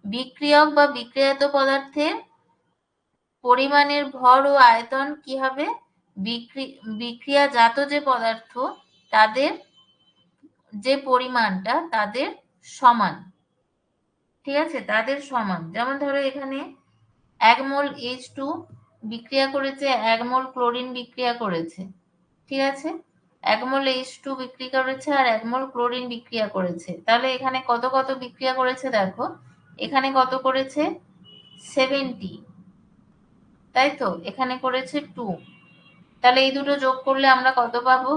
বিক্রিয়ক বা বিক্রিয়াজাত পদার্থের পরিমাণের ভর ও আয়তন কি হবে? বিক্রিয়াজাত যে পদার্থ তাদের যে পরিমাণটা তাদের সমান। ঠিক আছে, তাদের সমান। যেমন ধরো এখানে 1 মোল H2 বিক্রিয়া করেছে, 1 মোল ক্লোরিন বিক্রিয়া করেছে। ঠিক আছে, 1 মোল H2 বিক্রিয়া করেছে আর 1 মোল ক্লোরিন বিক্রিয়া করেছে। তাহলে এখানে কত কত বিক্রিয়া করেছে দেখো, এখানে কত করেছে? 70, তাই তো? এখানে করেছে 2, তাহলে এই দুটো যোগ করলে আমরা কত পাবো?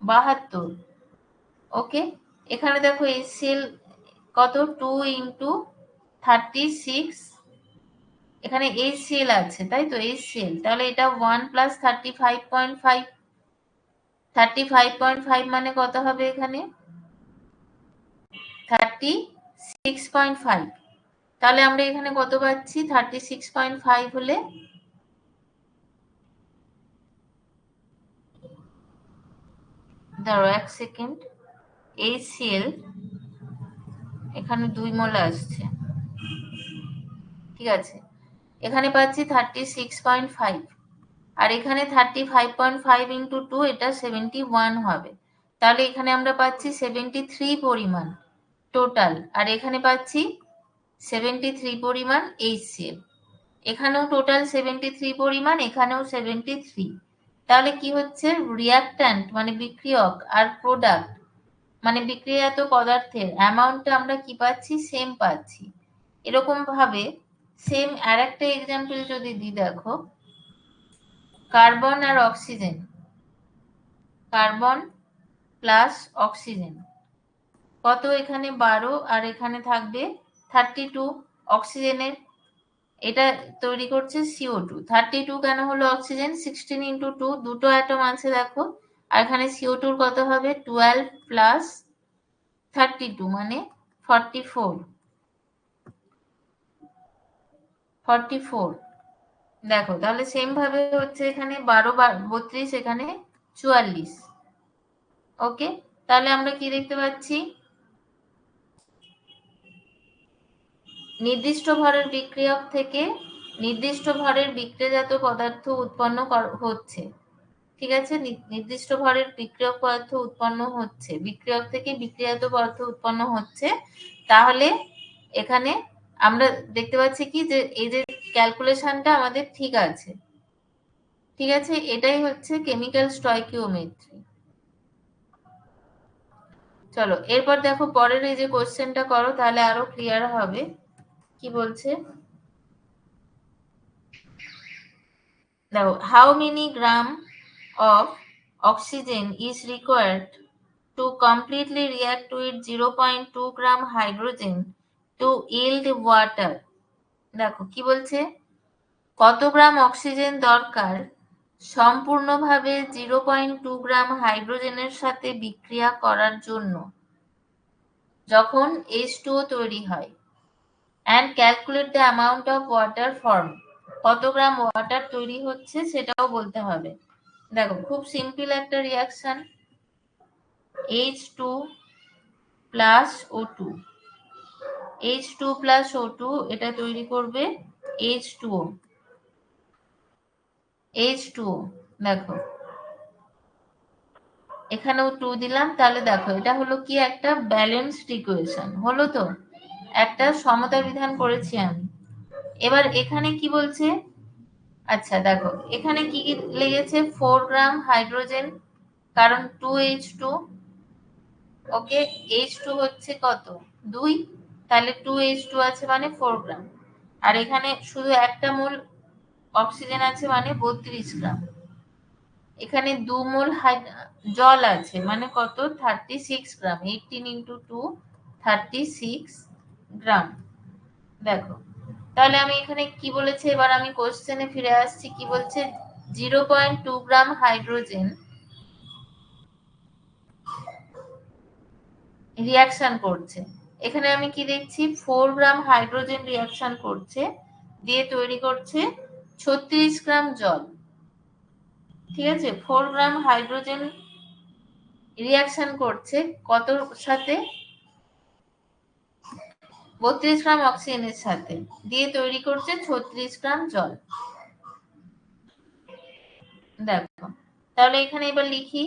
72। ওকে, এখানে দেখো HCl কত? 2 ইন্টু 36, এখানে HCl আছে, তাই তো? HCl, তাহলে এটা 1 প্লাস 35.5, 35.5 মানে কত হবে? এখানে 36.5। তাহলে আমরা এখানে কত পাচ্ছি? 36.5 হলে ধরো 1 সেকেন্ড, HCl এখানে 2 মোল আসছে। ঠিক আছে, এখানে পাচ্ছি 36.5, আর এখানে 35.5 ইন্টু 2, এটা 71 হবে। তাহলে এখানে আমরা পাচ্ছি 73 পরিমাণ টোটাল, আর এখানে পাচ্ছি 73 পরিমাণ HCl। এখানেও টোটাল 73 পরিমাণ, এখানেও 73। তাহলে কি হচ্ছে? রিঅ্যাকট্যান্ট মানে বিক্রিয়ক আর প্রোডাক্ট মানে বিক্রিয়াজাত পদার্থের অ্যামাউন্টটা আমরা কি পাচ্ছি? সেম পাচ্ছি। এরকম ভাবে সেম আরেকটা এক্সাম্পল যদি দিই, দেখো কার্বন আর অক্সিজেন, কার্বন প্লাস অক্সিজেন কত? এখানে 12 আর এখানে থাকবে 32 অক্সিজেনের। এটা তৈরি করছে CO2। 32 কেন হলো অক্সিজেন? 16 ইন্টু 2, দুটো অ্যাটম আছে দেখো, আর এখানে CO2 কত হবে? 12 প্লাস 32 মানে 44। 44 দেখো, তাহলে সেম ভাবে হচ্ছে এখানে 12 32, এখানে 44। ওকে, তাহলে আমরা কি দেখতে পাচ্ছি? নির্দিষ্ট ভরের বিক্রিয়ক থেকে নির্দিষ্ট ভরের বিক্রিয়াজাত পদার্থ উৎপন্ন হচ্ছে। ঠিক আছে, নির্দিষ্ট ভরের বিক্রিয়ক পদার্থ উৎপন্ন হচ্ছে, বিক্রিয়ক থেকে বিক্রিয়াজাত পদার্থ উৎপন্ন হচ্ছে। তাহলে এখানে আমরা দেখতে পাচ্ছি কি, যে এই যে ক্যালকুলেশনটা আমাদের ঠিক আছে। ঠিক আছে, এটাই হচ্ছে কেমিক্যাল স্টয়কিওমেট্রি। চলো এরপর দেখো পরের এই যে কোশ্চেনটা করো, তাহলে আরো ক্লিয়ার হবে। কি বলছে দেখো, how many gram of oxygen is required to completely react with 0.2 gram hydrogen to yield water? দেখো কি বলছে, কত গ্রাম অক্সিজেন দরকার সম্পূর্ণভাবে 0.2 গ্রাম হাইড্রোজেনের সাথে বিক্রিয়া করার জন্য যখন H2O তৈরি হয়, and calculate the amount of water formed। কত গ্রাম ওয়াটার তৈরি হচ্ছে সেটাও বলতে হবে। দেখো খুব সিম্পল একটা reaction, H2 plus O2, H2 plus O2 এটা তৈরি করবে H2O। H2O দেখো এখানেও 2 দিলাম, তাহলে দেখো এটা হলো কি, একটা ব্যালেন্সড ইকুয়েশন হলো তো, একটা সমতা বিধান করেছি আমি। এবার এখানে কি বলছে, আচ্ছা দেখো এখানে কি কি লেগেছে, 4 গ্রাম হাইড্রোজেন, কারণ 2H2। ওকে, H2 হচ্ছে কত, 2, তাহলে 2H2 আছে মানে 4 গ্রাম। আর এখানে শুধু একটা মোল অক্সিজেন আছে মানে 32 গ্রাম। এখানে 2 মোল জল আছে মানে কত, 36 গ্রাম। 18 ইন্টু 2, 36 গ্রাম। দেখো তাহলে আমি এখানে কি বলেছে, এবার আমি কোশ্চেনে ফিরে আসছি। কি বলছে, 0.2 গ্রাম হাইড্রোজেন রিয়াকশন করছে। এখানে আমি কি দেখছি, 4 গ্রাম হাইড্রোজেন রিয়াকশন করছে, দিয়ে তৈরি করছে 36 গ্রাম জল। ঠিক আছে, 4 গ্রাম হাইড্রোজেন রিয়াকশন করছে কত সাথে, 32 গ্রাম অক্সিজেনের সাথে, দিয়ে তৈরি করছে 36 গ্রাম জল। দেখো তাহলে এখানে এবার লিখি,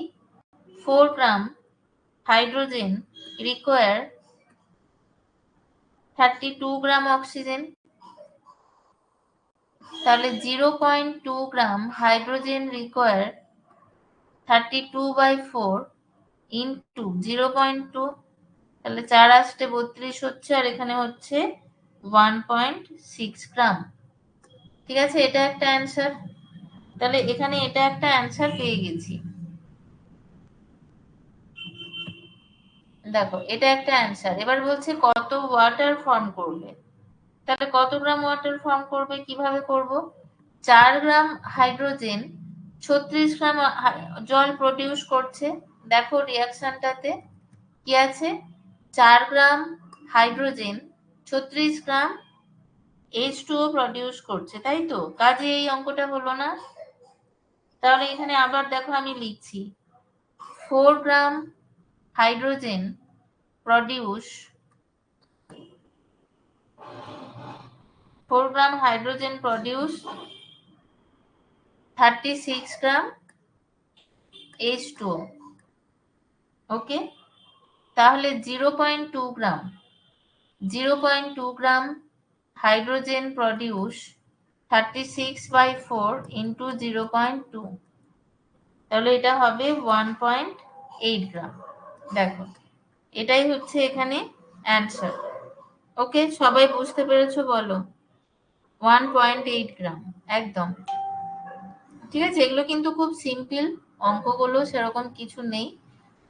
4 গ্রাম হাইড্রোজেন রিকোয়ার 32 গ্রাম অক্সিজেন। তাহলে 0.2 গ্রাম হাইড্রোজেন রিকোয়ার 32/4 ইন্টু 0.2, তাহলে 4 আসতে 32 হচ্ছে, আর এখানে হচ্ছে 1.6 গ্রাম। ঠিক আছে, এটা একটা অ্যান্সার। তাহলে এখানে এটা একটা অ্যান্সার পেয়ে গেছি। দেখো এটা একটা অ্যান্সার। এবার বলছে কত ওয়াটার ফর্ম করবে, তাহলে কত গ্রাম ওয়াটার ফর্ম করবে, কিভাবে করব, 4 গ্রাম হাইড্রোজেন 36 গ্রাম জল প্রডিউস করছে। দেখো রিয়াকশনটাতে কি আছে, 4 গ্রাম হাইড্রোজেন 36 গ্রাম H2O প্রডিউস করছে, তাই তো, কাজে এই অঙ্কটা হলো না। তাহলে এখানে আবার দেখো আমি লিখছি, 4 গ্রাম হাইড্রোজেন প্রডিউস 4 গ্রাম হাইড্রোজেন প্রডিউস 36 গ্রাম H2O। ওকে, তাহলে 0.2 গ্রাম 0.2 গ্রাম হাইড্রোজেন প্রডিউস 36/4 ইন্টু 0.2, তাহলে এটা হবে 1.8 গ্রাম। দেখো এটাই হচ্ছে এখানে অ্যান্সার। ওকে, সবাই বুঝতে পেরেছো বলো, 1.8 গ্রাম একদম। ঠিক আছে, এগুলো কিন্তু খুব সিম্পল অঙ্কগুলো, সেরকম কিছু নেই।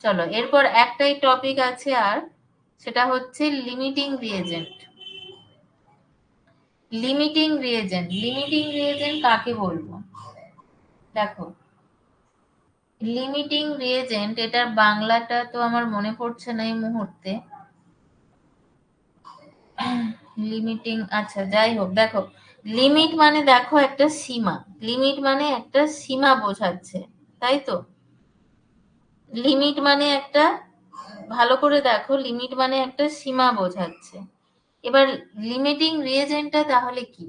চলো এরপর একটাই টপিক আছে আর, সেটা হচ্ছে লিমিটিং রিয়েজেন্ট। লিমিটিং রিয়েজেন্ট কাকে বলবো? দেখো, লিমিটিং রিয়েজেন্ট, এটার বাংলাটা তো আমার মনে পড়ছে না এই মুহূর্তে। লিমিটিং, আচ্ছা যাই হোক, দেখো লিমিট মানে দেখো একটা সীমা, লিমিট মানে একটা সীমা বোঝাচ্ছে, তাই তো? লিমিট মানে একটা, ভালো করে দেখো, লিমিট মানে একটা সীমা বোঝাচ্ছে। এবার লিমিটিং রিয়েজেন্টটা তাহলে কি?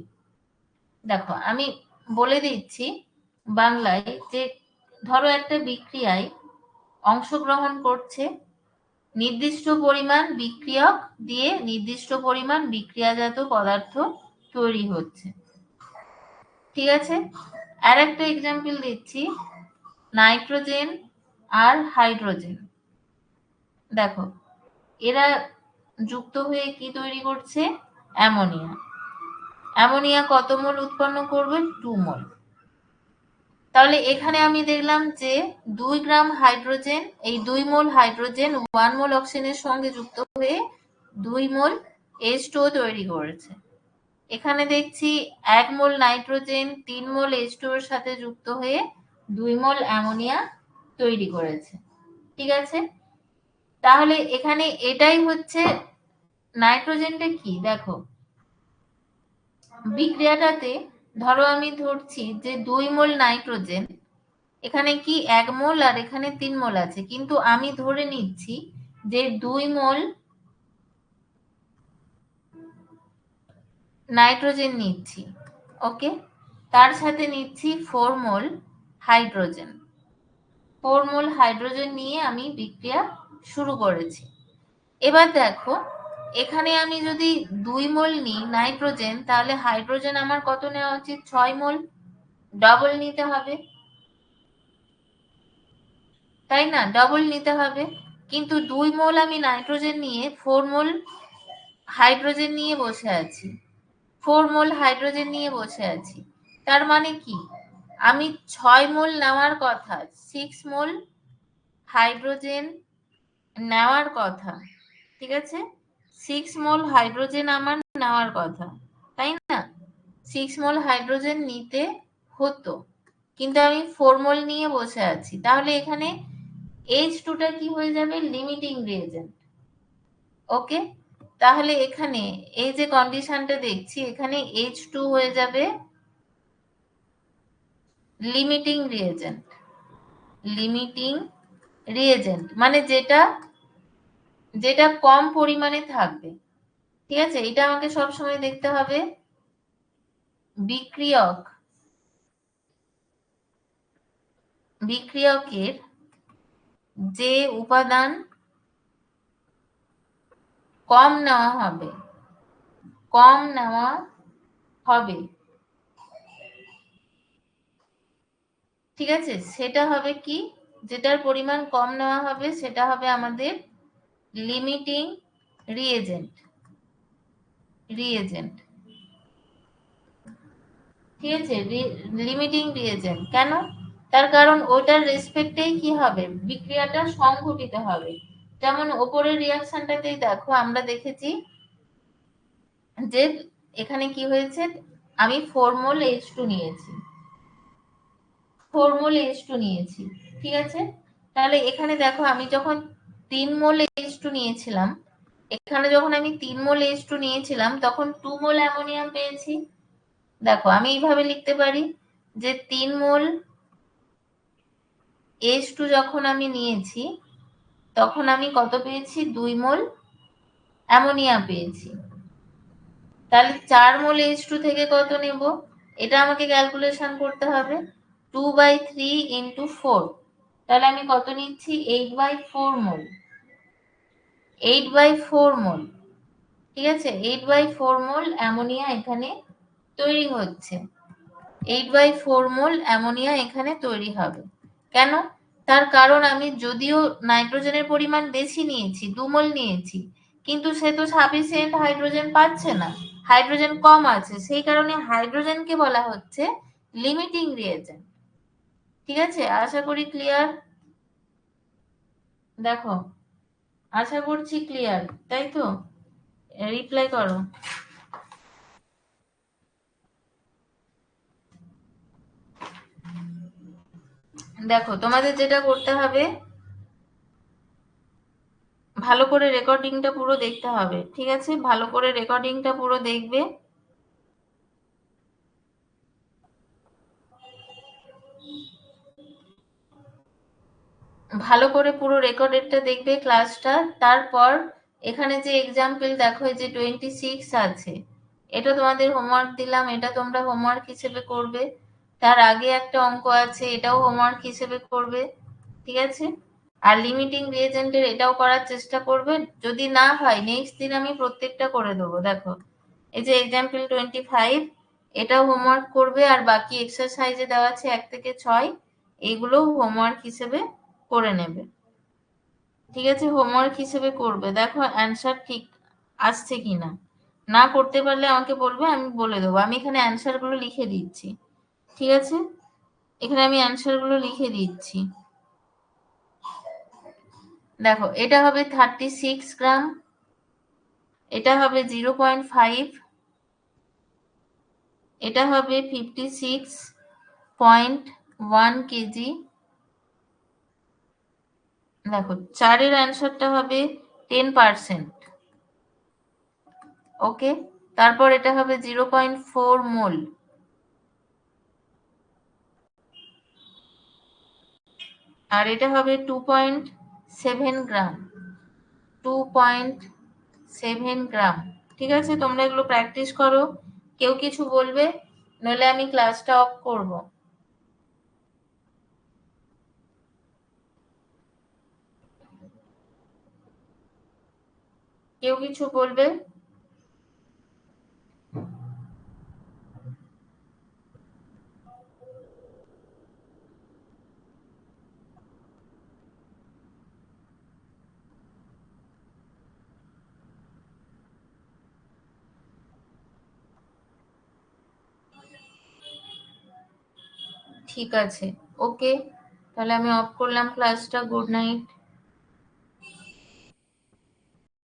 দেখো আমি বলে দিচ্ছি বাংলায়, যে ধরো একটা বিক্রিয়ায় অংশগ্রহণ করছে, নির্দিষ্ট পরিমাণ বিক্রিয়ক দিয়ে নির্দিষ্ট পরিমাণ বিক্রিয়াজাত পদার্থ তৈরি হচ্ছে, ঠিক আছে? আর একটা এক্সাম্পল দিচ্ছি, নাইট্রোজেন আর হাইড্রোজেন, দেখো এরা যুক্ত হয়ে কি তৈরি করছে? অ্যামোনিয়া। অ্যামোনিয়া কত মোল উৎপন্ন করবে? 2 মোল। তাহলে এখানে আমি দেখলাম যে 2 গ্রাম হাইড্রোজেন, এই 2 মোল হাইড্রোজেন 1 মোল অক্সিজেনের সঙ্গে যুক্ত হয়ে 2 মোল H2O তৈরি করেছে। এখানে দেখছি 1 মোল নাইট্রোজেন 3 মোল H2O এর সাথে যুক্ত হয়ে 2 মোল অ্যামোনিয়া তৈরি করেছে, ঠিক আছে? তাহলে এখানে এটাই হচ্ছে, নাইট্রোজেনটা কি দেখো, বিক্রিয়াটাতে ধরো আমি ধরছি যে 2 মোল নাইট্রোজেন, এখানে কি 1 মোল আর এখানে 3 মোল আছে, কিন্তু আমি ধরে নিচ্ছি যে 2 মোল নাইট্রোজেন নিচ্ছি, ওকে? তার সাথে নিচ্ছি 4 মোল হাইড্রোজেন, 4 মোল হাইড্রোজেন নিয়ে আমি বিক্রিয়া শুরু করেছি। এবার দেখো, এখানে আমি যদি 2 মোল নিই নাইট্রোজেন, তাহলে হাইড্রোজেন আমার কত নেওয়া উচিত? 6 মোল, ডবল নিতে হবে, তাই না? ডবল নিতে হবে। কিন্তু 2 মোল আমি নাইট্রোজেন নিয়ে 4 মোল হাইড্রোজেন নিয়ে বসে আছি, 4 মোল হাইড্রোজেন নিয়ে বসে আছি। তার মানে কি, আমি 6 মোল নেওয়ার কথা, 6 মোল হাইড্রোজেন নেওয়ার কথা, ঠিক আছে? 6 মোল হাইড্রোজেন আমার নেওয়ার কথা, তাই না? 6 মোল হাইড্রোজেন নিতে হতো, কিন্তু আমি 4 মোল নিয়ে বসে আছি। তাহলে এখানে H2 টা কি হয়ে যাবে? লিমিটিং রিয়েজেন্ট, ওকে? তাহলে এখানে এই যে কন্ডিশনটা দেখছি, এখানে H2 হয়ে যাবে লিমিটিং রিয়েজেন্ট। লিমিটিং রিয়েজেন্ট মানে যেটা যেটা কম পরিমাণে থাকবে, ঠিক আছে? এটা আমাকে সব সময় দেখতে হবে। বিক্রিয়ক, বিক্রিয়কের যে উপাদান কম নেওয়া হবে, কম নেওয়া হবে, ঠিক আছে? সেটা হবে কি, যেটার পরিমাণ কম নেওয়া হবে সেটা হবে আমাদের লিমিটিং রিয়েজেন্ট। রিয়েজেন্ট, ঠিক আছে? লিমিটিং রিয়েজেন্ট কেন? তার কারণ ওটার রেসপেক্টেই কি হবে? বিক্রিয়াটা সংঘটিত হবে। যেমন ওপরের রিয়াকশনটাতেই দেখো আমরা দেখেছি যে এখানে কি হয়েছে, আমি 4 মোল H2 নিয়েছি, 4 মোল H2 নিয়েছি, ঠিক আছে? তাহলে এখানে দেখো আমি যখন 3 মোল H2 নিয়েছিলাম, এখানে যখন আমি 3 মোল H2 নিয়েছিলাম তখন 2 মোল অ্যামোনিয়াম পেয়েছি। দেখো আমি এইভাবে লিখতে পারি যে 3 মোল H2 যখন আমি নিয়েছি তখন আমি কত পেয়েছি? 2 মোল অ্যামোনিয়া পেয়েছি। তাহলে 4 মোল H2 থেকে কত নেব? এটা আমাকে ক্যালকুলেশন করতে হবে। 2/3 ইন্টু 4, তাহলে আমি কত নিচ্ছি? 8/4 মোল। 8/4 মোল, ঠিক আছে? 8/4 মোল অ্যামোনিয়া এখানে তৈরি হচ্ছে। 8/4 মোল অ্যামোনিয়া এখানে তৈরি হবে। কেন? তার কারণ আমি যদিও নাইট্রোজেনের পরিমাণ বেশি নিয়েছি, 2 মোল নিয়েছি, কিন্তু সে তো সাফিসিয়েন্ট হাইড্রোজেন পাচ্ছে না, হাইড্রোজেন কম আছে, সেই কারণে হাইড্রোজেনকে বলা হচ্ছে লিমিটিং রিয়েজেন্ট, ঠিক আছে? আশা করি ক্লিয়ার। দেখো, আশা করছি ক্লিয়ার, তাই তো? রিপ্লাই করো। দেখো তোমাদের যেটা করতে হবে, ভালো করে রেকর্ডিংটা পুরো দেখতে হবে, ঠিক আছে? ভালো করে রেকর্ডিংটা পুরো দেখবে। ভালো করে পুরো রেকর্ডেডটা দেখবে ক্লাসটা। তারপর এখানে যে এক্সাম্পল দেখো, এই যে 26 আছে, এটা তোমাদের হোমওয়ার্ক দিলাম, এটা তোমরা হোমওয়ার্ক হিসেবে করবে। তার আগে একটা অঙ্ক আছে, এটাও হোমওয়ার্ক হিসেবে করবে, ঠিক আছে? আর লিমিটিং রিএজেন্টের এটাও করার চেষ্টা করবে। যদি না হয় নেক্সট দিন আমি প্রত্যেকটা করে দেবো। দেখো এই যে এক্সাম্পল 25, এটাও হোমওয়ার্ক করবে। আর বাকি এক্সারসাইজে দেওয়া আছে 1 থেকে 6, এইগুলো হোমওয়ার্ক হিসেবে করে নেবে, ঠিক আছে? হোমওয়ার্ক হিসেবে করবে। দেখো অ্যান্সার ঠিক আসছে কিনা, না করতে পারলে আমাকে বলবে, আমি বলে দেবো। আমি এখানে অ্যান্সার গুলো লিখে দিচ্ছি, ঠিক আছে? এখানে আমি অ্যান্সার গুলো লিখে দিচ্ছি। দেখো এটা হবে 36 গ্রাম, এটা হবে 0.5, এটা হবে 56.1 কেজি। দেখো 4-এর অ্যান্সারটা হবে 10%। ওকে, তারপর এটা হবে 0.4 মোল, আর এটা হবে 2.7 গ্রাম। 2.7 গ্রাম, ঠিক আছে? তোমরা এগুলো প্র্যাকটিস করো। কেউ কিছু বলবে, নইলে আমি ক্লাসটা অফ করব। কেউ কিছু বলবে? ঠিক আছে, ওকে, তাহলে আমি অফ করলাম ক্লাসটা। Good night.